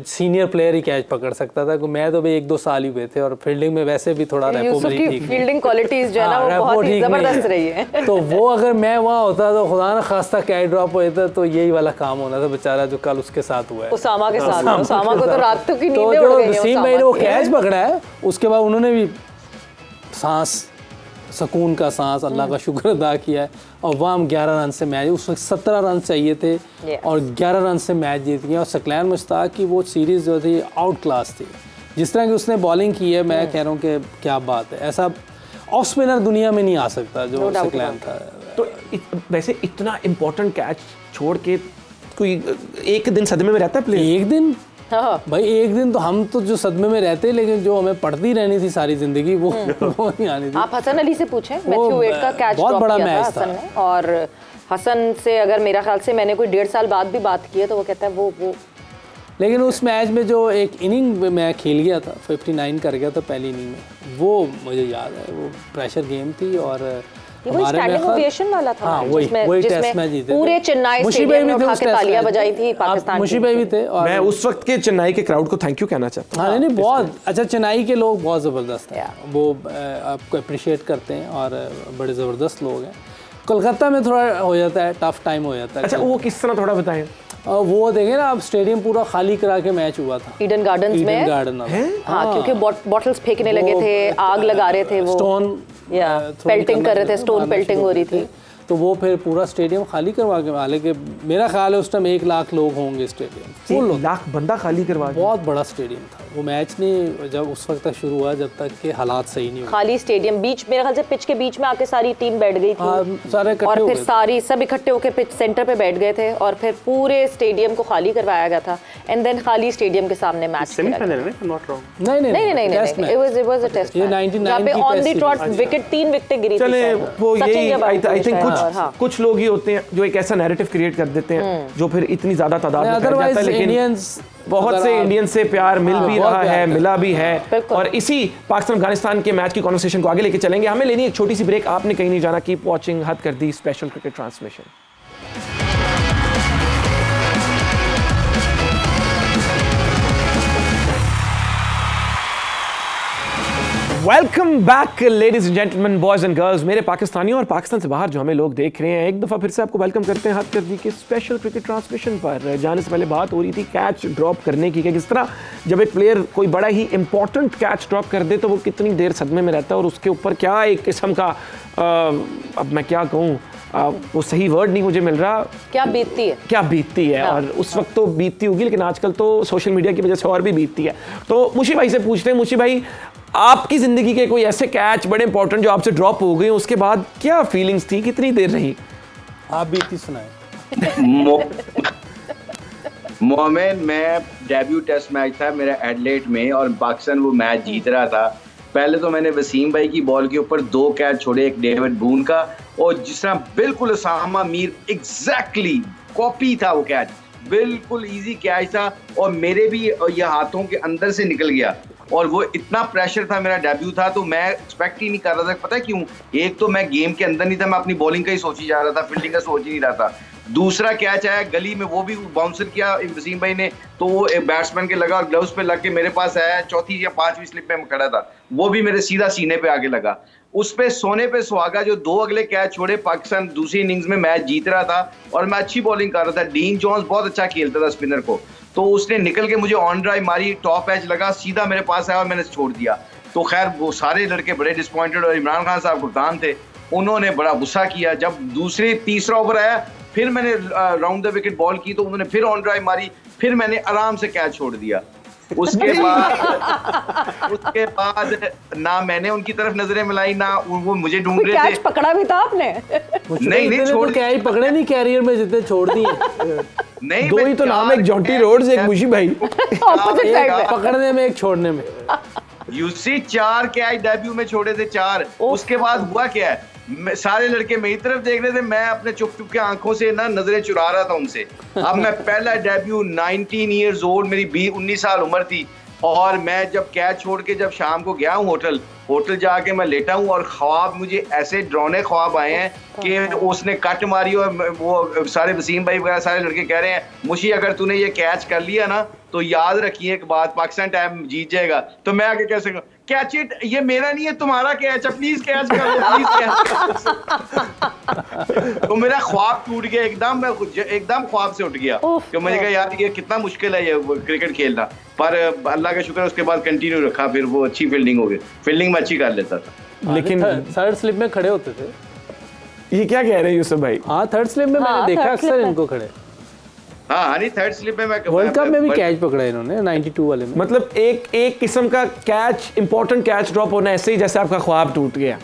सीनियर प्लेयर ही कैच पकड़ सकता था। मैं तो भाई 1-2 साल ही हुए थे और फील्डिंग में वैसे भी थोड़ा रेपो मेरी ठीक नहीं, फील्डिंग क्वालिटीज जो है ना वो बहुत ही जबरदस्त रही है। तो वो अगर मैं वहाँ होता तो खुदा ना खास्ता कैच ड्रॉप होता तो यही वाला काम होना था बेचारा जो कल उसके साथ हुआ है, उसामा के साथ। उसामा को तो रात तक की नींद उड़ तो गई जो वसीम भाई ने वो कैच पकड़ा है उसके बाद उन्होंने भी सांस, सुकून का सांस, अल्लाह का शुक्र अदा किया है और वहाँ हम 11 रन से मैच, उस वक्त 17 रन चाहिए थे और 11 रन से मैच जीत गया। और सकलैन मुश्ताक की वो सीरीज़ जो थी आउट क्लास थी, जिस तरह की उसने बॉलिंग की है, मैं कह रहा हूँ कि क्या बात है, ऐसा ऑफ स्पिनर दुनिया में नहीं आ सकता जो सकलैन था। तो वैसे इतना इम्पोर्टेंट कैच छोड़ के कोई एक दिन सदमे में रहता है प्लेयर? एक दिन भाई एक दिन तो हम तो जो सदमे में रहते, लेकिन जो हमें पढ़ती रहनी थी सारी जिंदगी वो नहीं आनी थी। आप हसन अली से पूछें, मैथ्यू वेड का कैच बहुत बड़ा मैच था हसन ने, और हसन से अगर मेरा ख्याल से मैंने कोई 1.5 साल बाद भी बात की है तो वो कहता है वो लेकिन उस मैच में जो एक इनिंग मैं खेल गया था, 59 कर गया था पहली इनिंग में, वो मुझे याद है, वो प्रेशर गेम थी और स्टैंडिंग ओवेशन वाला था। हाँ, वही टेस्ट मैच जीते पूरे चेन्नई स्टेडियम में उठा के तालियां बजाई थी पाकिस्तान। मुशी भाई भी थे और मैं उस वक्त के चेन्नई के क्राउड को थैंक यू कहना चाहता हूँ। हाँ नहीं बहुत अच्छा, चेन्नई के लोग बहुत ज़बरदस्त हैं, वो आपको अप्रिशिएट करते हैं और बड़े ज़बरदस्त लोग हैं। कोलकाता में थोड़ा हो जाता है, टफ टाइम हो जाता है। अच्छा वो किस तरह थोड़ा बताएं? वो देखें ना, अब स्टेडियम पूरा खाली करा के मैच हुआ था ईडन गार्डन्स में। गार्डन हाँ, क्योंकि बॉटल्स फेंकने लगे थे, आग लगा रहे थे, वो स्टोन पेल्टिंग कर रहे थे, स्टोन पेल्टिंग हो रही थी, तो वो फिर पूरा स्टेडियम खाली करवा के, हालांकि मेरा ख्याल है उस टाइम 1 लाख लोग होंगे स्टेडियम, 1 लाख बंदा खाली करवा, बहुत बड़ा स्टेडियम था। वो मैच नहीं जब उस वक्त तक शुरू हुआ जब तक के हालात सही नहीं हुए, खाली स्टेडियम, बीच मेरे ख्याल से पिच के बीच में आके सारी टीम बैठ गई थी, सारे और फिर सारी सब इकट्ठे होकर पिच सेंटर पे बैठ गए थे और फिर पूरे स्टेडियम को खाली करवाया गया था एंड देन खाली स्टेडियम के सामने मैच नहीं, it was a test match जहाँ पे ऑन द ट्रॉट विकेट 3 विकेटें गिरी थी। चले वो यही आई थिंक कुछ लोग ही होते हैं जो एक ऐसा नैरेटिव क्रिएट कर देते हैं जो फिर इतनी ज्यादा तादाद में फैल जाता है, लेकिन बहुत से इंडियन से प्यार मिल भी रहा है, मिला भी है। और इसी पाकिस्तान अफगानिस्तान के मैच की कॉन्वर्सेशन को आगे लेके चलेंगे। हमें लेनी एक छोटी सी ब्रेक, आपने कहीं नहीं जाना, कीप वॉचिंग हद कर दी special cricket transmission. Welcome back ladies and gentleman, boys and girls, मेरे पाकिस्तानियों और पाकिस्तान से बाहर जो हमें लोग देख रहे हैं, एक दफ़ा फिर से आपको वेलकम करते हैं हद कर दी के स्पेशल क्रिकेट ट्रांसमिशन पर। जाने से पहले बात हो रही थी कैच ड्रॉप करने की, कि किस तरह जब एक प्लेयर कोई बड़ा ही इंपॉर्टेंट कैच ड्रॉप कर दे तो वो कितनी देर सदमे में रहता है और उसके ऊपर क्या एक किस्म का अब मैं क्या कहूँ, वो सही वर्ड नहीं मुझे मिल रहा, क्या बीतती है। हाँ, और उस वक्त तो बीतती होगी, लेकिन आजकल तो सोशल मीडिया की वजह से और भी बीतती है। तो मुशी भाई से पूछते हैं, मुशी भाई आपकी ज़िंदगी के कोई ऐसे कैच बड़े इंपॉर्टेंट जो आपसे ड्रॉप हो गए, उसके बाद क्या फीलिंग्स थी, कितनी देर रही? आप बीती सुनाए। मोमेन, मैं डेब्यू टेस्ट मैच था मेरा एडलेट में और पाकिस्तान वो मैच जीत रहा था। पहले तो मैंने वसीम भाई की बॉल के ऊपर 2 कैच छोड़े, एक डेविड बून का और जिस तरह बिल्कुल उसामा मीर एग्जैक्टली कॉपी था वो कैच, बिल्कुल इजी कैच था और मेरे भी ये हाथों के अंदर से निकल गया और वो इतना प्रेशर था, मेरा डेब्यू था तो मैं एक्सपेक्ट ही नहीं कर रहा था। पता है क्यों? एक तो मैं गेम के अंदर नहीं था, मैं अपनी बॉलिंग का ही सोची जा रहा था, फील्डिंग का सोच ही नहीं रहा था। दूसरा कैच आया गली में, वो भी बाउंसर किया वसीम भाई ने, तो वो एक बैट्समैन के लगा और ग्लव्स पे लग के मेरे पास आया, 4थी या 5वीं स्लिप पे मैं खड़ा था, वो भी मेरे सीधा सीने पे आगे लगा। उस पे सोने पे सुहागा, जो 2 अगले कैच छोड़े, पाकिस्तान दूसरी इनिंग्स में मैच जीत रहा था और मैं अच्छी बॉलिंग कर रहा था। डीन जॉन्स बहुत अच्छा खेलता था स्पिनर को, तो उसने निकल के मुझे ऑन ड्राइव मारी, टॉप एज लगा, सीधा मेरे पास आया और मैंने छोड़ दिया। तो खैर वो सारे लड़के बड़े डिसअपॉइंटेड और इमरान खान साहब कप्तान थे, उन्होंने बड़ा गुस्सा किया। जब तीसरा ओवर आया फिर मैंने राउंड द विकेट बॉल की तो उन्होंने फिर ऑन ड्राइव मारी, फिर मैंने आराम से कैच छोड़ दिया। उसके बाद ना मैंने उनकी तरफ नजरें मिलाई ना वो मुझे ढूंढ रहे थे। कैच पकड़ा भी था आपने? नहीं छोड़, कैच पकड़े नहीं कैरियर में जितने छोड़ दिए। नहीं, 2 ही तो नाम, एक जॉन्टी रोड्स, एक मुशी भाई, पकड़ने में एक छोड़ने में। यूसी 4 कैच डेब्यू में छोड़े थे, 4। उसके बाद हुआ क्या है, सारे लड़के मेरी तरफ देख रहे थे, मैं अपने चुप चुप के आंखों से ना नजरें चुरा रहा था उनसे। अब मैं पहला डेब्यू 19 ईयर्स ओल्ड, मेरी 19 साल उम्र थी और मैं जब कैच छोड़ के जब शाम को गया हूँ होटल होटल जाके मैं लेटा हूँ और ख्वाब मुझे ऐसे डरावने ख्वाब आए हैं कि उसने कट मारी और वो सारे वसीम भाई वगैरह सारे लड़के कह रहे हैं मुशी अगर तूने ये कैच कर लिया ना तो याद रखिए एक बात, पाकिस्तान टाइम जीत जाएगा। तो मैं आगे कैसे कैच इट, ये मेरा नहीं है तुम्हारा कैच है, प्लीज कैच कर लो, प्लीज कैच। तो मेरा ख्वाब टूट गया एकदम, मैं एकदम ख्वाब से उठ गया कि मैंने कहा यार ये कितना मुश्किल है ये क्रिकेट खेलना, पर अल्लाह का शुक्र उसके बाद कंटिन्यू रखा, फिर वो अच्छी फील्डिंग हो गई, फील्डिंग में अच्छी कर लेता था। लेकिन थर्ड स्लिप में खड़े होते थे। ये क्या कह रहे हैं यूसुफ भाई? हाँ थर्ड स्लिप में मैंने देखा अक्सर इनको खड़े। हाँ नहीं थर्ड स्लिप में मैं वर्ल्ड कप में भी कैच पकड़ा इन्होंने 92 वाले में। मतलब एक किस्म का कैच, इंपॉर्टेंट कैच ड्रॉप होना ऐसे ही जैसे आपका ख्वाब टूट गया।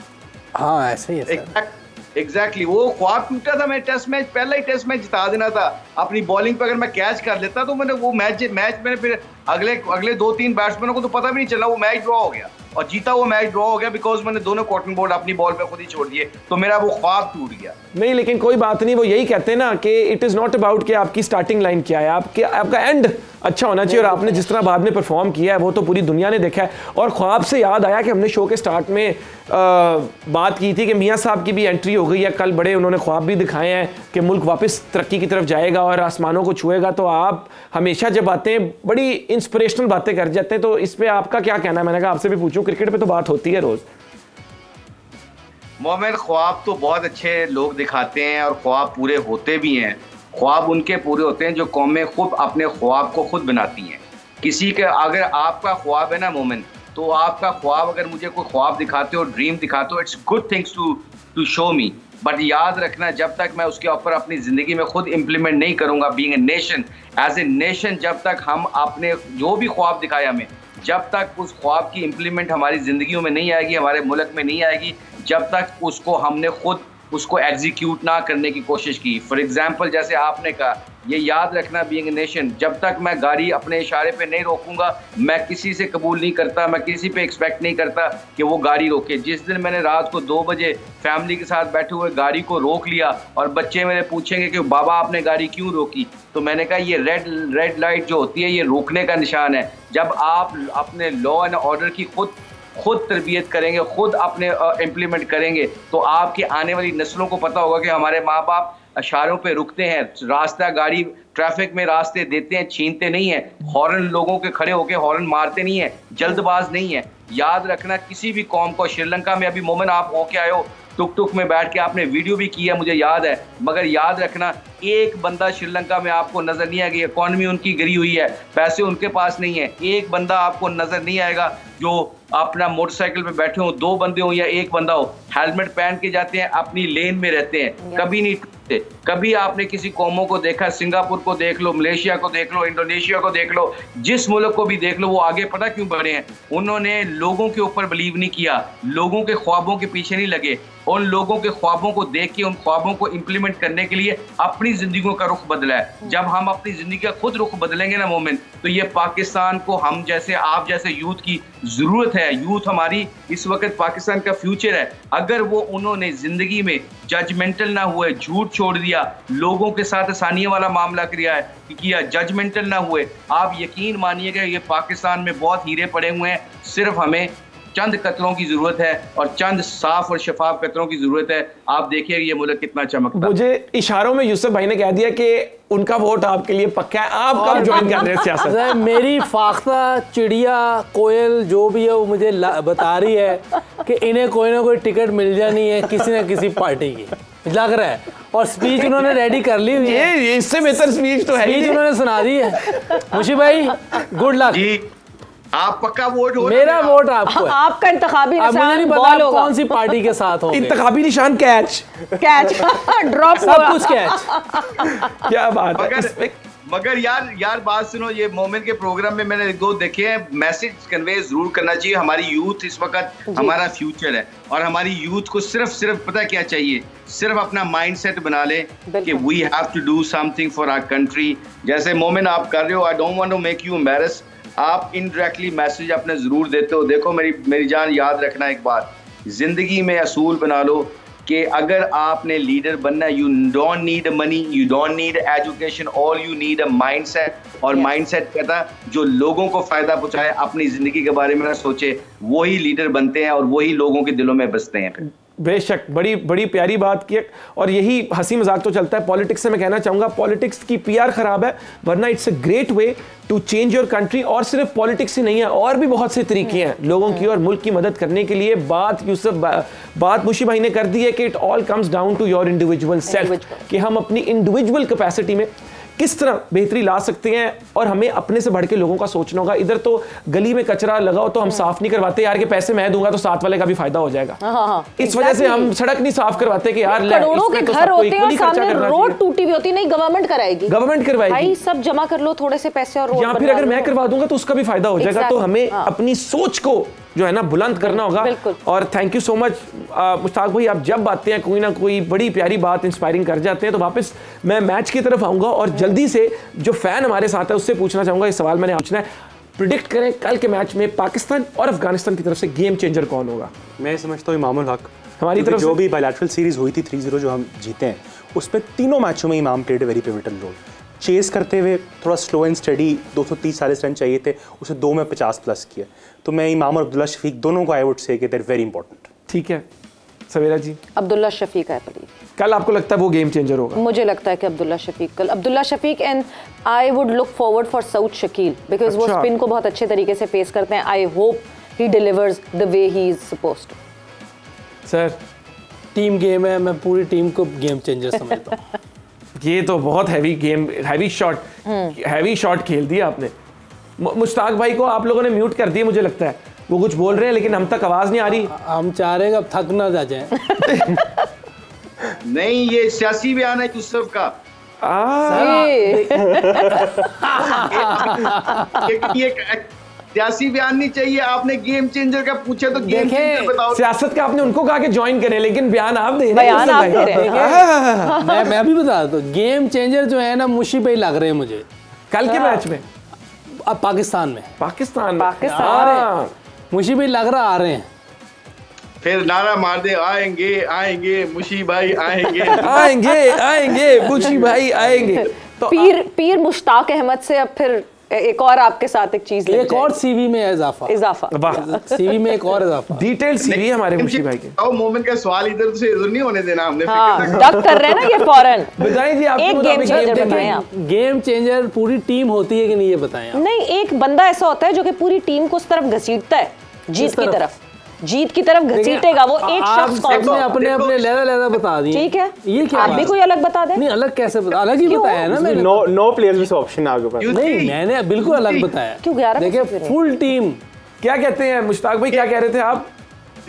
हाँ ऐसे ही है एग्जैक्टली वो ख्वाब टूटा था। मैं टेस्ट मैच पहला ही टेस्ट मैच जिता देना था, अपनी बॉलिंग पे अगर मैं कैच कर लेता तो मैंने वो मैच मैंने फिर अगले 2-3 बैट्समैनों को तो पता भी नहीं चला, वो मैच ड्रॉ हो गया और जीता हुआ मैच ड्रॉ हो गया बिकॉज मैंने दोनों कॉटन बोर्ड अपनी बॉल पे खुद ही छोड़ दिए, तो मेरा वो ख्वाब टूट गया। नहीं लेकिन कोई बात नहीं, वो यही कहते हैं ना कि इट इज़ नॉट अबाउट कि आपकी स्टार्टिंग लाइन क्या है, आपका एंड अच्छा होना चाहिए, और आपने जिस तरह बाद में परफॉर्म किया है वो तो पूरी दुनिया ने देखा है। और ख्वाब से याद आया कि हमने शो के स्टार्ट में बात की थी कि मियाँ साहब की भी एंट्री हो गई है कल, बड़े उन्होंने ख्वाब भी दिखाए हैं कि मुल्क वापस तरक्की की तरफ जाएगा और आसमानों को छुएगा। तो आप हमेशा जब आते हैं बड़ी इंस्पिरेशनल बातें कर जाते हैं, तो इस पर आपका क्या कहना है? मैंने कहा आपसे भी पूछूं, क्रिकेट पे तो बात होती है रोज। मोमिन ख्वाब तो बहुत अच्छे लोग दिखाते हैं और ख्वाब पूरे होते भी हैं। ख्वाब उनके पूरे होते हैं जो कौमें खुद अपने ख्वाब को खुद बनाती हैं। किसी के अगर आपका ख्वाब है ना मोमिन, तो आपका ख्वाब अगर मुझे कोई ख्वाब दिखाते हो, ड्रीम दिखाते हो, it's good things to show me, but याद रखना जब तक मैं उसके ऊपर अपनी ज़िंदगी में खुद इम्प्लीमेंट नहीं करूँगा, being a nation, as a nation, जब तक हम अपने जो भी ख्वाब दिखाए हमें, जब तक उस ख्वाब की इम्प्लीमेंट हमारी ज़िंदगियों में नहीं आएगी, हमारे मुल्क में नहीं आएगी, जब तक उसको हमने खुद उसको एग्जीक्यूट ना करने की कोशिश की। फॉर एग्जांपल जैसे आपने कहा, ये याद रखना बीइंग ए नेशन, जब तक मैं गाड़ी अपने इशारे पे नहीं रोकूंगा, मैं किसी से कबूल नहीं करता, मैं किसी पे एक्सपेक्ट नहीं करता कि वो गाड़ी रोके। जिस दिन मैंने रात को 2 बजे फैमिली के साथ बैठे हुए गाड़ी को रोक लिया और बच्चे मेरे पूछेंगे कि बाबा आपने गाड़ी क्यों रोकी, तो मैंने कहा ये रेड लाइट जो होती है ये रोकने का निशान है। जब आप अपने लॉ एंड ऑर्डर की खुद तरबियत करेंगे, खुद अपने इम्प्लीमेंट करेंगे, तो आपके आने वाली नस्लों को पता होगा कि हमारे माँ बाप इशारों पे रुकते हैं, रास्ता गाड़ी ट्रैफिक में रास्ते देते हैं, छीनते नहीं हैं, हॉर्न लोगों के खड़े होकर हॉर्न मारते नहीं हैं, जल्दबाज नहीं है। याद रखना किसी भी कौम को, श्रीलंका में अभी मोमिन आप होके आए हो, टुक में बैठ के आपने वीडियो भी किया मुझे याद है, मगर याद रखना एक बंदा श्रीलंका में आपको नजर नहीं आएगा, इकॉनमी उनकी गिरी हुई है, पैसे उनके पास नहीं है, एक बंदा आपको नजर नहीं आएगा जो अपना मोटरसाइकिल पे बैठे हो, 2 बंदे हो या 1 बंदा हो, हेलमेट पहन के जाते हैं, अपनी लेन में रहते हैं, कभी नहीं टूटते। कभी आपने किसी कौमों को देखा, सिंगापुर को देख लो, मलेशिया को देख लो, इंडोनेशिया को देख लो, जिस मुल्क को भी देख लो, वो आगे पता क्यों बढ़े हैं? उन्होंने लोगों के ऊपर बिलीव नहीं किया, लोगों के ख्वाबों के पीछे नहीं लगे, उन लोगों के ख्वाबों को देख के उन ख्वाबों को इम्प्लीमेंट करने के लिए अपनी जिंदगियों का रुख बदला है। जब हम अपनी जिंदगी का खुद रुख बदलेंगे ना मोमिन, तो ये पाकिस्तान को हम जैसे आप जैसे यूथ की जरूरत है। यूथ हमारी इस वक्त पाकिस्तान का फ्यूचर है। अगर वो उन्होंने जिंदगी में जजमेंटल ना हुए, झूठ छोड़ दिया, लोगों के साथ आसानियों वाला मामला किया, जजमेंटल ना हुए, आप यकीन मानिएगा ये पाकिस्तान में बहुत हीरे पड़े हुए हैं। सिर्फ हमें चंद कतरों की जरूरत है और चंद साफ और शफाफ कतरों की जरूरत है। आप देखिए ये मुल्क कितना चमकता। मुझे इशारों में यूसुफ भाई ने कह दिया कि उनका वोट आपके लिए पक्का है। आप कब ज्वाइन कर रहे हैं सियासत? मेरी फाख्ता चिड़िया कोयल जो भी है वो मुझे बता रही है कि इन्हें कोई ना कोई टिकट मिल जानी है किसी न किसी पार्टी की, लग रहा है। और स्पीच उन्होंने रेडी कर ली हुई है, ये इससे बेहतर स्पीच तो है, स्पीच उन्होंने सुना दी है। मुशी भाई गुड लक, आप पक्का वोट हो, मेरा वोट आपको है। आपका इंतखाबी निशान मुझे नहीं पता कौन सी पार्टी के साथ हो। इंतखाबी निशान कैच ड्रॉप सब कुछ कैच। क्या बात है। मगर यार बात सुनो, ये मोमिन के प्रोग्राम में मैंने 2 देखे हैं, मैसेज कन्वे जरूर करना चाहिए। हमारी यूथ इस वक्त हमारा फ्यूचर है और हमारी यूथ को सिर्फ पता क्या चाहिए, सिर्फ अपना माइंडसेट बना ले कि we have to do something for our country. जैसे मोमिन आप कर रहे हो, I don't want to make you embarrass, आप इनडायरेक्टली मैसेज अपने जरूर देते हो। देखो मेरी जान, याद रखना एक बात, जिंदगी में असूल बना लो, कि अगर आपने लीडर बनना, you don't need money, you don't need education, all you need a mindset. और माइंडसेट कहता जो लोगों को फायदा पहुंचाए, अपनी जिंदगी के बारे में ना सोचे, वही लीडर बनते हैं और वही लोगों के दिलों में बसते हैं। बेशक, बड़ी बड़ी प्यारी बात की। और यही हंसी मजाक तो चलता है पॉलिटिक्स से। मैं कहना चाहूँगा पॉलिटिक्स की पीआर खराब है, वरना it's a great way to change your country. और सिर्फ पॉलिटिक्स ही नहीं है, और भी बहुत से तरीके हैं लोगों की और मुल्क की मदद करने के लिए। बात मुशी भाई ने कर दी है कि it all comes down to your individual self, कि हम अपनी इंडिविजुअल कैपेसिटी में किस तरह बेहतरी ला सकते हैं, और हमें अपने से बढ़ के लोगों का सोचना होगा। इधर तो गली में कचरा लगाओ तो हम साफ नहीं करवाते यार, के पैसे मैं दूंगा तो साथ वाले का भी फायदा हो जाएगा। इस वजह से हम सड़क नहीं साफ करवाते कि यार करोड़ों के घर होते हैं और सामने रोड टूटी हुई होती है, नहीं गवर्नमेंट कराएगी, गवर्नमेंट करवाएगी भाई सब जमा कर लो थोड़े से पैसे और रोड, या फिर अगर मैं करवा दूंगा तो उसका भी फायदा हो जाएगा। तो हमें अपनी सोच को जो है ना बुलंद करना होगा। और thank you so much Mushtaq भाई, आप जब आते हैं कोई ना कोई बड़ी प्यारी बात इंस्पायरिंग कर जाते हैं। तो वापस मैं मैच की तरफ आऊंगा और जल्दी से जो फैन हमारे साथ है उससे पूछना चाहूंगा, इस सवाल मैंने पूछना है, प्रिडिक्ट करें कल के मैच में पाकिस्तान और अफगानिस्तान की तरफ से गेम चेंजर कौन होगा? मैं समझता हूँ इमामुल हक। हमारी तरफ जो भी बायलैटरल सीरीज हुई थी 3-0 जो हम जीते हैं, उसमें तीनों मैचों में Imam played a very pivotal role. Chase करते हुए थोड़ा स्लो एंड स्टडी 230-40 रन चाहिए थे, उसे 2 में 50 प्लस किया। तो मैं इमाम और अब्दुल्ला शफीक दोनों को आई वुड से कि दे आर वेरी इंपॉर्टेंट। ठीक है सवेरा जी, अब्दुल्ला शफीक है कल आपको लगता है वो गेम चेंजर होगा? मुझे लगता है कि Abdullah Shafique and I would look forward for Saud Shakeel, because वो स्पिन को बहुत अच्छे तरीके से फेस करते हैं। I hope he delivers the way he is supposed to. Sir team game है, मैं पूरी टीम को गेम चेंजर समझता हूँ। ये तो बहुत हैवी शॉट खेल दिया आपने। मुश्ताक भाई को आप लोगों ने म्यूट कर दिया, मुझे लगता है वो कुछ बोल रहे हैं लेकिन हम तक आवाज नहीं आ रही। हम चाह रहे हैं अब थक ना जाए। नहीं, ये सियासी बयान है यूसुफ का। ये सियासी बयान नहीं चाहिए। आपने गेम चेंजर का पूछा तो गेम चेंजर बताओ। सियासत का आपने उनको कहा कि ज्वाइन करें, लेकिन बयान आप दे रहे हैं। मैं अभी बता दूं, गेम चेंजर जो है ना मुशी भाई लग रहे हैं मुझे कल के मैच में। अब पाकिस्तान मुशी भाई लग रहा आ रहे हैं। फिर नारा मार दे, आएंगे मुशी भाई आएंगे। आएंगे मुशी भाई आएंगे। तो पीर मुश्ताक अहमद से अब फिर एक और आपके साथ एक चीज, एक और सीवी में इजाफा सीवी में एक और इजाफा, डिटेल सीवी हमारे मुशी भाई के। आओ मोमेंट का सवाल इधर से इधर नहीं होने देना हमने। डक कर रहे हैं ना ये फौरन। बताएं जी, एक गेम चेंजर बताएं आप। गेम चेंजर पूरी टीम होती है कि नहीं ये बताएं आप। नहीं, एक बंदा ऐसा होता है जो कि पूरी टीम को उस तरफ घसीटता है, जीत की तरफ घसीटेगा। वो एक शख्स कौन सा? अपने लेवल बता दिए। ठीक है, ये क्या आप भी कोई अलग बता दें? नहीं, अलग कैसे बता? अलग ही बताया ना मैंने। 9 प्लेयर्स में ऑप्शन आगे बढ़। नहीं, मैंने बिल्कुल अलग बताया। क्यों 11? देखिए फुल टीम। क्या कहते हैं मुश्ताक भाई, क्या कह रहे थे आप?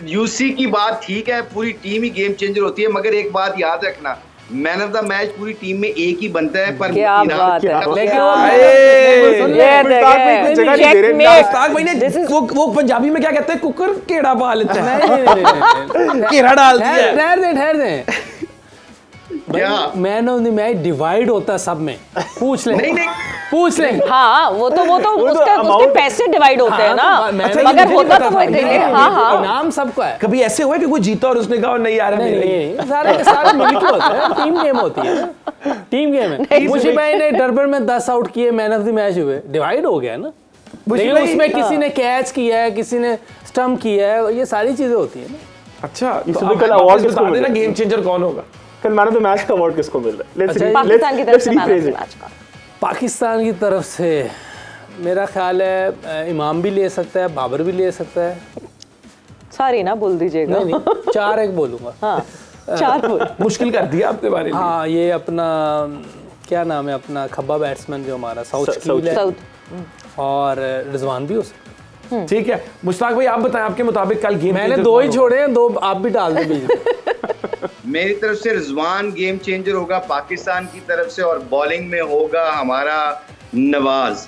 यूसी की बात ठीक है, पूरी टीम ही गेम चेंजर होती है, मगर एक बात याद रखना, मैन ऑफ द मैच पूरी टीम में एक ही बनता है। पर क्या बात है, मुश्ताक भाई ने वो पंजाबी में क्या कहते हैं, कुकर केड़ा पा लेता है, केड़ा डाल दिया। ठहर दे man of the match divide होता है सब में। पूछ ले। हाँ, वो तो उसके पैसे डिवाइड होते हैं ना, मगर होता तो वही है। हाँ, नाम सबका है। कभी ऐसे हुआ कि कोई जीता और उसने कहा नहीं यार नहीं, सारे मिलके होते हैं, टीम गेम होती है, टीम गेम है। मुशी भाई ने डरबन में 10 आउट किए, मैन ऑफ द मैच हुए, डिवाइड हो गया ना। लेकिन उसमें किसी ने कैच किया है, किसी ने स्टंप किया है, ये सारी चीजें होती है ना। अच्छा, तो कल अवार्ड बता देना गेम चेंजर कौन होगा कल। मैन ऑफ द मैच का अवार्ड किसको मिल रहा है? पाकिस्तान की तरफ से मैन ऑफ द मैच का। पाकिस्तान की तरफ से मेरा ख्याल है इमाम भी ले सकता है, बाबर भी ले सकता है। सारी ना बोल दीजिएगा। नहीं, 4-1 बोलूंगा। हाँ, 4 बोल। मुश्किल कर दिया आपके बारे में। हाँ, ये अपना क्या नाम है, अपना खब्बा बैट्समैन जो हमारा साउथ और रिजवान भी हो सकता। ठीक है मुश्ताक भाई, आप बताएं आपके मुताबिक कल गेम। मैंने 2 ही छोड़े हैं, 2 आप भी डाल दे बीच में। मेरी तरफ से रिजवान गेम चेंजर होगा पाकिस्तान की तरफ से, और बॉलिंग में होगा हमारा नवाज।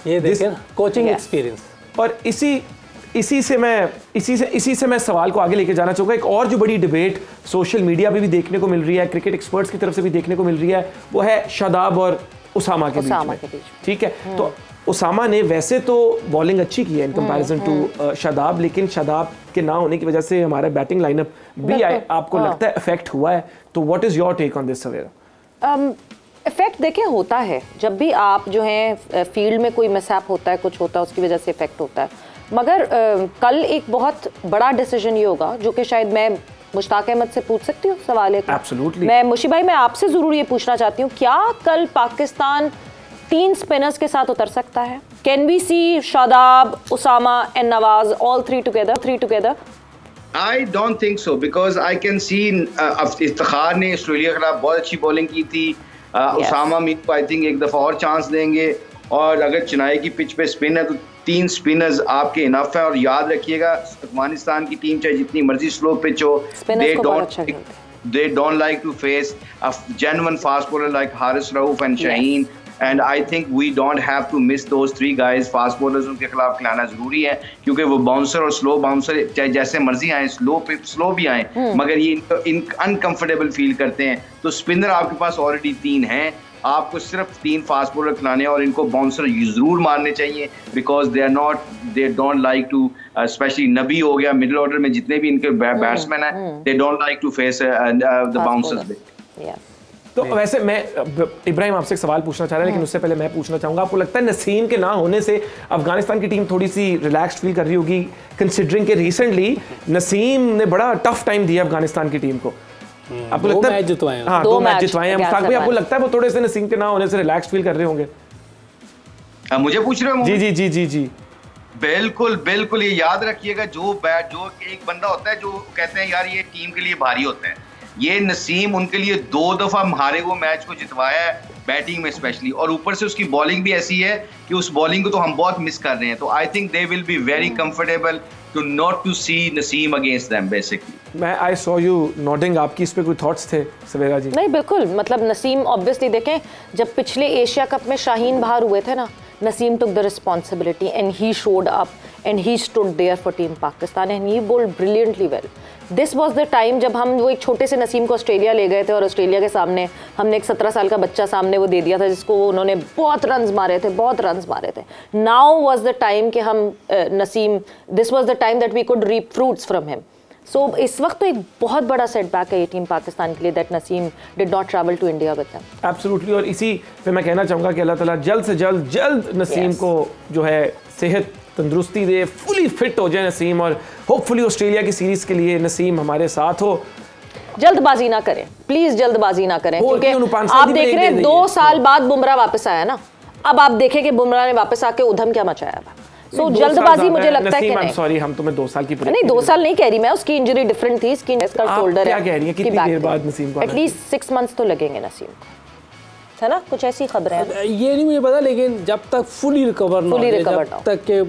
ये देखें कोचिंग एक्सपीरियंस। और इसी से मैं सवाल को आगे लेके जाना चाहूँगा। एक और जो बड़ी डिबेट सोशल मीडिया पे भी देखने को मिल रही है, क्रिकेट एक्सपर्ट्स की तरफ से भी देखने को मिल रही है, वो है शादाब और उसामा के बीच। ठीक है, तो उसामा ने वैसे तो बॉलिंग अच्छी की है इन कंपैरिजन टू शादाब, लेकिन शादाब के ना होने की वजह से हमारा बैटिंग लाइनअप भी आपको लगता है इफेक्ट हुआ है? तो what is your take on this Savera? Effect देखिए होता है, जब भी आप जो है फील्ड में कोई मिसहैप होता है, कुछ होता है, उसकी वजह से इफेक्ट होता है। मगर कल एक बहुत बड़ा डिसीजन ये होगा जो कि शायद मैं मुश्ताक अहमद से पूछ सकती हूँ सवाल है। Absolutely. मैं मुशी भाई, मैं आपसे जरूर ये पूछना चाहती हूँ, क्या कल पाकिस्तान 3 स्पिनर्स के साथ उतर सकता है? Can we see Shadab, Usama and Nawaz all three together? I don't think so because I can see Iftikhar ने ऑस्ट्रेलिया के खिलाफ बहुत अच्छी बॉलिंग की थी। उसामा मीर को आई थिंक एक दफ़ा और चांस देंगे, और अगर चेन्नई की पिच पे स्पिन है तो 3 स्पिनर्स आपके इनफ है। और याद रखिएगा अफगानिस्तान की टीम चाहे जितनी मर्जी स्लो पिच हो, they don't like to face a genuine fast bowler like Haris Rauf and Shaheen. And I think we don't have to miss those 3 guys. Fast bowlers उनके खिलाफ खिलाना जरूरी है, क्योंकि वो बाउंसर और स्लो बाउंसर चाहे जैसे मर्जी आए, स्लो भी आए, मगर ये अनकंफर्टेबल फील करते हैं। तो स्पिनर आपके पास ऑलरेडी 3 हैं, आपको सिर्फ 3 फास्ट बॉलर खिलाने और इनको बाउंसर जरूर मारने चाहिए, because they don't like to, specially Nabi हो गया, मिडिल ऑर्डर में जितने भी इनके बैट्समैन हैं, they don't like to face the bouncers. तो वैसे मैं इब्राहिम आपसे एक सवाल पूछना चाह रहा है, लेकिन उससे पहले मैं पूछना चाहूँगा, आपको लगता है नसीम के ना होने से अफगानिस्तान की टीम थोड़ी सी रिलैक्स्ड फील कर रही होगी, कंसिडरिंग कि रिसेंटली नसीम ने बड़ा टफ टाइम दिया अफगानिस्तान की टीम को? आपको लगता है 2 मैच जितवाए हैं मुश्ताक भाई, आपको लगता है वो थोड़े से नसीम के ना होने से रिलैक्स्ड फील कर रहे होंगे? मुझे पूछ रहे हो? जी बिल्कुल ये याद रखिएगा, जो एक बंदा होता है जो कहते हैं यार ये टीम के लिए भारी होता है, ये नसीम उनके लिए 2 दफा हारे वो मैच को जितवाया है, बैटिंग में स्पेशली, और ऊपर से उसकी बॉलिंग भी ऐसी है कि उस बॉलिंग को तो हम बहुत मिस कर रहे हैं। तो I think they will be very comfortable to not to see Naseem against them basically. मैं आई सॉ यू नोटिंग, आपकी इस पे कोई थॉट्स थे सवेरा जी? नहीं बिल्कुल, मतलब नसीम ऑब्वियसली देखें, जब पिछले एशिया कप में शाहीन बाहर हुए थे ना, Naseem took the responsibility and he showed up and he stood there for team Pakistan and he bowled brilliantly well. This was the time जब हम वो एक छोटे से नसीम को ऑस्ट्रेलिया ले गए थे और ऑस्ट्रेलिया के सामने हमने एक 17 साल का बच्चा सामने वो दे दिया था, जिसको उन्होंने बहुत रन्स मारे थे। Now was the time कि हम Naseem, this was the time that we could reap fruits from him. So इस वक्त तो एक बहुत बड़ा सेटबैक है ये टीम पाकिस्तान के लिए, that Naseem did not travel to India with them. Absolutely, और इसी पे मैं कहना चाहूँगा कि अल्लाह ताला जल्द से जल्द नसीम को जो है सेहत तंदुरुस्ती दे, फुली फिट हो जाए नसीम, और होपफुली ऑस्ट्रेलिया की सीरीज के लिए नसीम हमारे साथ हो। जल्दबाजी ना करें प्लीज, जल्दबाजी ना करें, क्योंकि आप देख रहे हैं 2 साल बाद बुमराह वापस आया ना, अब आप देखें कि बुमराह ने वापस आके उधम क्या मचाया था। सो जल्दबाजी मुझे लगता है कि नहीं। सॉरी, हम तुम्हें 2 साल की नहीं 2 साल नहीं कह रही मैं, उसकी इंजरी डिफरेंट थी, इसकी शोल्डर है। क्या कह रही है, कितनी देर बाद नसीम को? एटलीस्ट 6 मंथ्स तो लगेंगे नसीम को, है ना, कुछ ऐसी खबरें हैं। ये नहीं मुझे पता, लेकिन जब तक फुली रिकवर ना हो, जब तक के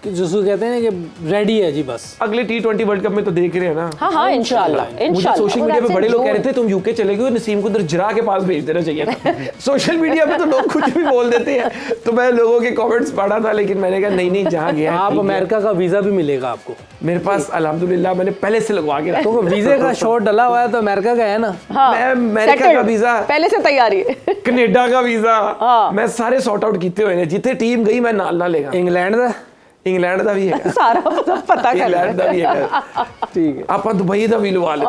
जिसको कहते हैं कि रेडी है जी, बस अगले T20 वर्ल्ड कप में तो देख रहे हैं ना। हाँ इंशाल्लाह। मुझे सोशल मीडिया पे बड़े लोग कह रहे थे तुम यूके चले गए, नसीम को उधर जरा के पास भेज देना चाहिए था। सोशल मीडिया पे तो लोग कुछ भी बोल देते हैं, तो मैं लोगों के कमेंट्स पढ़ा था, लेकिन मैंने कहा नहीं जहाँ गया आप अमेरिका का वीजा भी मिलेगा आपको। मेरे पास अल्हम्दुलिल्लाह मैंने पहले से लगवा के रखा, तो वीजे का शॉट डला हुआ है तो अमेरिका का है ना। मैं अमेरिका का वीजा पहले से तैयारी है, कनेडा का वीजा मैं सारे सॉर्ट आउट किए हुए हैं, जिथे टीम गई मैं नाल ना लेगा। इंग्लैंड का भी है सारा पता कर इंग्लैंड का भी है, ठीक है, आप दुबई का भी लवा ले।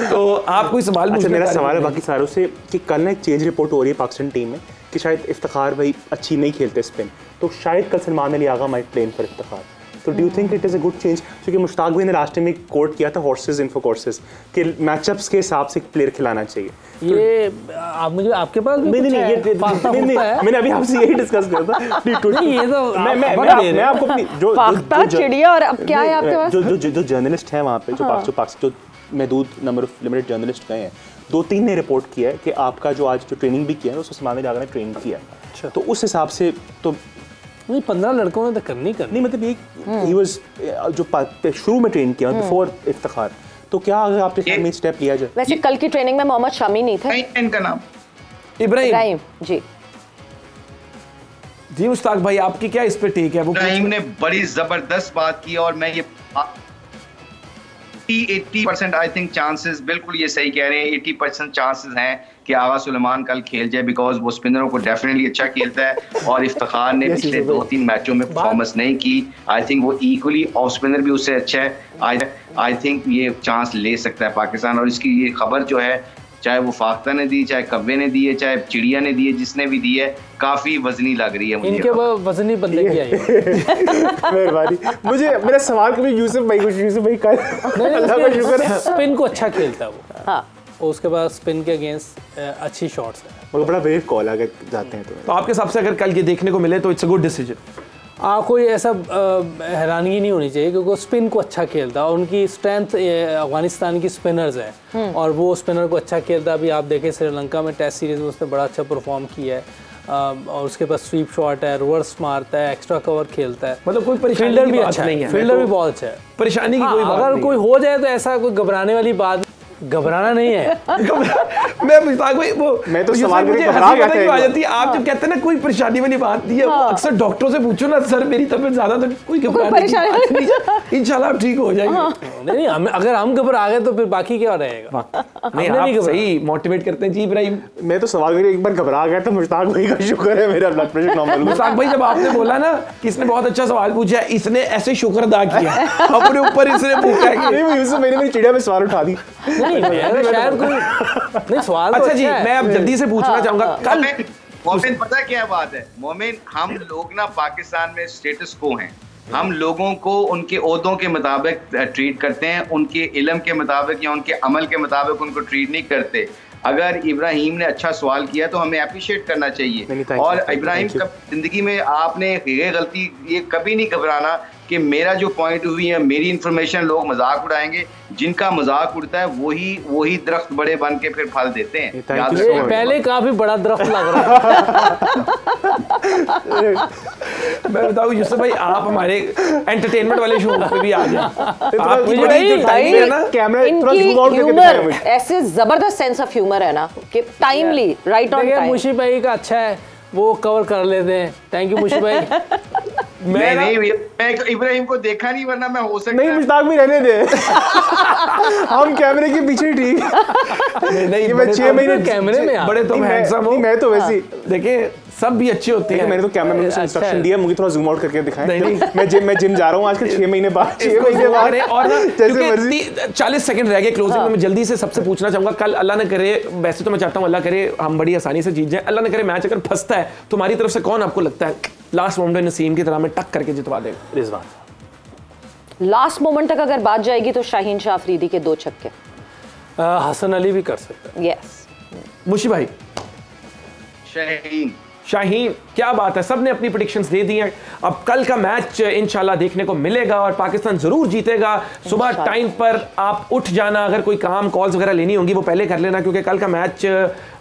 तो आप कोई सवाल पूछना? मेरा सवाल है बाकी सारों से कि कल ना एक चेंज रिपोर्ट हो रही है पाकिस्तान टीम में कि शायद इफ्तिखार भाई अच्छी नहीं खेलते स्पिन, तो शायद कल Salman Ali Agha might plane for Iftikhar. तो do you think it is a good change? क्योंकि मुश्ताक भाई ने लास्ट टाइम एक कोट किया था हॉर्सेस इन फॉर कोर्सेस कि मैचअप्स के हिसाब से प्लेयर खिलाना चाहिए। ये आप मुझे आपके पास भी नहीं मैंने अभी आपसे यही डिस्कस किया था। ये तो मैं आपको अपनी जो चिड़िया, और अब क्या है आपके पास जो जर्नलिस्ट हैं वहाँ पे, जो महदूद नंबर ऑफ लिमिटेड जर्नलिस्ट गए हैं, 2-3 ने रिपोर्ट किया है कि आपका जो आज जो ट्रेनिंग भी किया है उसको सलमान अली ने ट्रेन किया है, तो उस हिसाब से तो नहीं 15 लड़कों ने तो करनी मतलब ये ही वाज जो शुरू में ट्रेन किया बिफोर इफ्तिखार, तो क्या अगर आपके ख्याल में स्टेप लिया जाए? वैसे कल की ट्रेनिंग में मोहम्मद शामी नहीं थे, इनका नाम इब्राहिम जी मुश्ताक भाई आपकी क्या इस पे टेक है? वो इब्राहिम ने बड़ी जबरदस्त बात की, और मैं ये 80% आई थिंक चांसेस, बिल्कुल ये सही कह रहे हैं, 80% चांसेस हैं कि आगा सुलेमान कल खेल जाए, बिकॉज वो स्पिनरों को डेफिनेटली अच्छा खेलता है और इफ्तिखार ने पिछले 2-3 मैचों में परफॉर्मेंस नहीं की। आई थिंक वो इक्वली ऑफ स्पिनर भी उससे अच्छा है। आई थिंक ये चांस ले सकता है पाकिस्तान। और इसकी ये खबर जो है, चाहे वो फाख्ता ने दी, चाहे कव्वे ने दी है, चाहे चिड़िया ने दी है, जिसने भी दी है, काफी वजनी लग रही है मुझे। इनके वो वजनी बंदे की आई मेहरबानी। मुझे मेरा सवाल कभी यूसुफ भाई कल अल्लाह का शुक्र है स्पिन को अच्छा खेलता है वो। हाँ, और उसके बाद स्पिन के अगेंस्ट अच्छी शॉट्स है। मगर बड़ा ब्रेव कॉल अगर जाते हैं तो आपके हिसाब से अगर कल ये देखने को मिले तो इट्स अ गुड डिसीजन। कोई ऐसा हैरानगी नहीं होनी चाहिए क्योंकि स्पिन को अच्छा खेलता है और उनकी स्ट्रेंथ अफगानिस्तान की स्पिनर्स है और वो स्पिनर को अच्छा खेलता है। अभी आप देखें श्रीलंका में टेस्ट सीरीज में उसने बड़ा अच्छा परफॉर्म किया है और उसके पास स्वीप शॉट है, रिवर्स मारता है, एक्स्ट्रा कवर खेलता है। मतलब कोई परेशानी फील्डर भी अच्छा है, फील्डर भी बहुत अच्छा है। परेशानी की कोई बात अगर नहीं कोई हो जाए तो ऐसा कोई घबराने वाली बात, घबराना नहीं है। मैं मुश्ताक भाई वो मैं तो ये सवाल मुझे घबरा हंसी गया पता क्यों था आ जाती है। आप जब कहते हैं ना कोई परेशानी वाली बात नहीं है, वो अक्सर डॉक्टरों से पूछो ना, सर मेरी तबीयत ज्यादा तो कोई घबराने की बात नहीं है, इंशाल्लाह आप ठीक हो जाएंगे। नहीं अगर हम घबरा गए तो फिर बाकी क्या रहेगा। नहीं आप सही मोटिवेट करते हैं जी इब्राहिम। मैं तो सवाल करके एक बार घबरा गया था, मुश्ताक भाई का शुक्र है मेरा ब्लड प्रेशर नॉर्मल। मुश्ताक भाई जब आपने बोला ना कि इसने बहुत अच्छा सवाल पूछा है, इसने ऐसे शुक्र अदा किया अपने ऊपर, इसने पूछा है कि नहीं यूसुफ मैंने मेरी चिड़िया में सवाल उठा दी। शायद कोई नहीं सवाल। अच्छा जी, मैं अब जल्दी से पूछना चाहूंगा कल मोमिन पता क्या बात है मोमिन, हम लोग ना पाकिस्तान में स्टेटस को हैं, हम लोगों को उनके ओहदों के मुताबिक ट्रीट करते हैं, उनके इल्म के मुताबिक या उनके अमल के मुताबिक उनको ट्रीट नहीं करते। अगर इब्राहिम ने अच्छा सवाल किया तो हमें अप्रिशिएट करना चाहिए। और इब्राहिम जिंदगी में आपने ये गलती ये कभी नहीं घबराना कि मेरा जो पॉइंट हुई है, मेरी इंफॉर्मेशन लोग मजाक उड़ाएंगे, जिनका मजाक उड़ता है वही दरख्त बड़े बन के फिर फल देते हैं। पहले काफी बड़ा दरख्त लग रहा है। मैं बताऊं यूसुफ भाई, आप हमारे एंटरटेनमेंट वाले शो पे भी आ जाए। ऐसे जबरदस्त सेंस ऑफ ह्यूमर है ना कि टाइमली राइट ऑन टाइम। मुशी भाई का अच्छा है, वो कवर कर लेते हैं। थैंक यू मुशी भाई। मैं इब्राहिम को देखा नहीं, वरना मैं हो सकता नहीं मुश्ताक भी रहने दे। हम कैमरे के पीछे ठीक। नहीं मैं 6 महीने कैमरे में बड़े तुम हैंडसम हो। मैं तो वैसे देखिए सब भी अच्छे होते हैं। मैंने तो कैमरा मैन को इंस्ट्रक्शन दिया, मुझे थोड़ा जूम आउट करके दिखाएं। नहीं मैं जिम जा रहा हूँ आजकल 6 महीने बाद। 6 महीने बाद और ना 40 सेकंड रह गए क्लोजिंग में। मैं जल्दी से सबसे पूछना चाहूंगा, कल अल्लाह ने करे, वैसे तो मैं चाहता हूँ अल्लाह करे हम बड़ी आसानी से जीत जाए, अल्लाह ने करे मैच अगर फंसता है तुम्हारी तरफ से कौन आपको लगता है लास्ट मोमेंट में नसीम की तरह में टक करके जितवा देगा? रिजवान। लास्ट मोमेंट तक अगर बात जाएगी तो शाहीन शाह अफरीदी के 2 छक्के। हसन अली भी कर सकता है। यस। मुशी भाई? शाहीन, क्या बात है, सबने अपनी प्रेडिक्शंस दे दी हैं। अब कल का मैच इंशाल्लाह देखने को मिलेगा और पाकिस्तान जरूर जीतेगा। सुबह टाइम पर आप उठ जाना, अगर कोई काम कॉल्स वगैरह लेनी होंगी वो पहले कर लेना, क्योंकि कल का मैच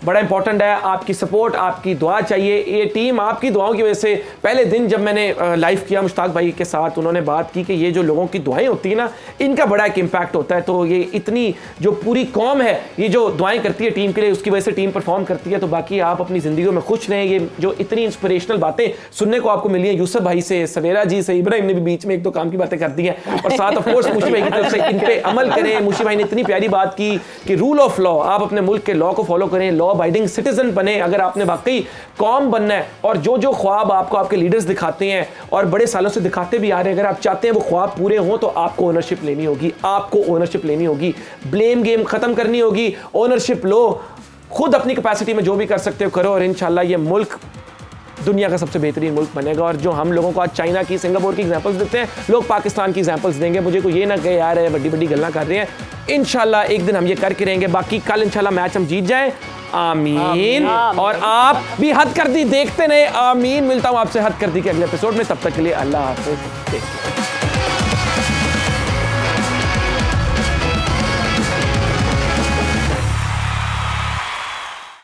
बड़ा इंपॉर्टेंट है। आपकी सपोर्ट, आपकी दुआ चाहिए। ये टीम आपकी दुआओं की वजह से, पहले दिन जब मैंने लाइव किया मुश्ताक भाई के साथ, उन्होंने बात की कि ये जो लोगों की दुआएं होती है ना, इनका बड़ा एक इम्पैक्ट होता है। तो ये इतनी जो पूरी कौम है ये जो दुआएं करती है टीम के लिए, उसकी वजह से टीम परफॉर्म करती है। तो बाकी आप अपनी जिंदगी में खुश रहें। ये जो इतनी इंस्पिरेशनल बातें सुनने को आपको मिली है यूसुफ भाई से, सवेरा जी से, इब्राहिम ने भी बीच में 1-2 काम की बातें कर दी हैं, और साथ ऑफ कोर्स मुशी भाई की तरफ से इन पे अमल करें। मुशी भाई ने इतनी प्यारी बात की कि रूल ऑफ लॉ, आप अपने मुल्क के लॉ को फॉलो करें, लॉ अबाइडिंग सिटीजन बने। अगर आपने वाकई कौम बनना है और जो जो ख्वाब आपको आपके लीडर्स दिखाते हैं और बड़े सालों से दिखाते भी आ रहे हैं, अगर आप चाहते हैं वो ख्वाब पूरे हों तो आपको ओनरशिप लेनी होगी। आपको ओनरशिप लेनी होगी, ब्लेम गेम खत्म करनी होगी, ओनरशिप लो, खुद अपनी कैपेसिटी में जो भी कर सकते हो करो, और इंशाल्लाह ये मुल्क दुनिया का सबसे बेहतरीन मुल्क बनेगा। और जो हम लोगों को आज चाइना की, सिंगापुर की एग्जांपल्स देते हैं, लोग पाकिस्तान की एग्जांपल्स देंगे। मुझे कोई ये ना कहे यार है बड़ी बड़ी गल्ला कर रहे हैं। इंशाल्लाह एक दिन हम ये करके रहेंगे। बाकी कल इंशाल्लाह मैच हम जीत जाए, आमीन। और आप भी हद कर दी देखते रहे, आमीन। मिलता हूं आपसे हद कर दी के अगले एपिसोड में, तब तक के लिए अल्लाह हाफिज़।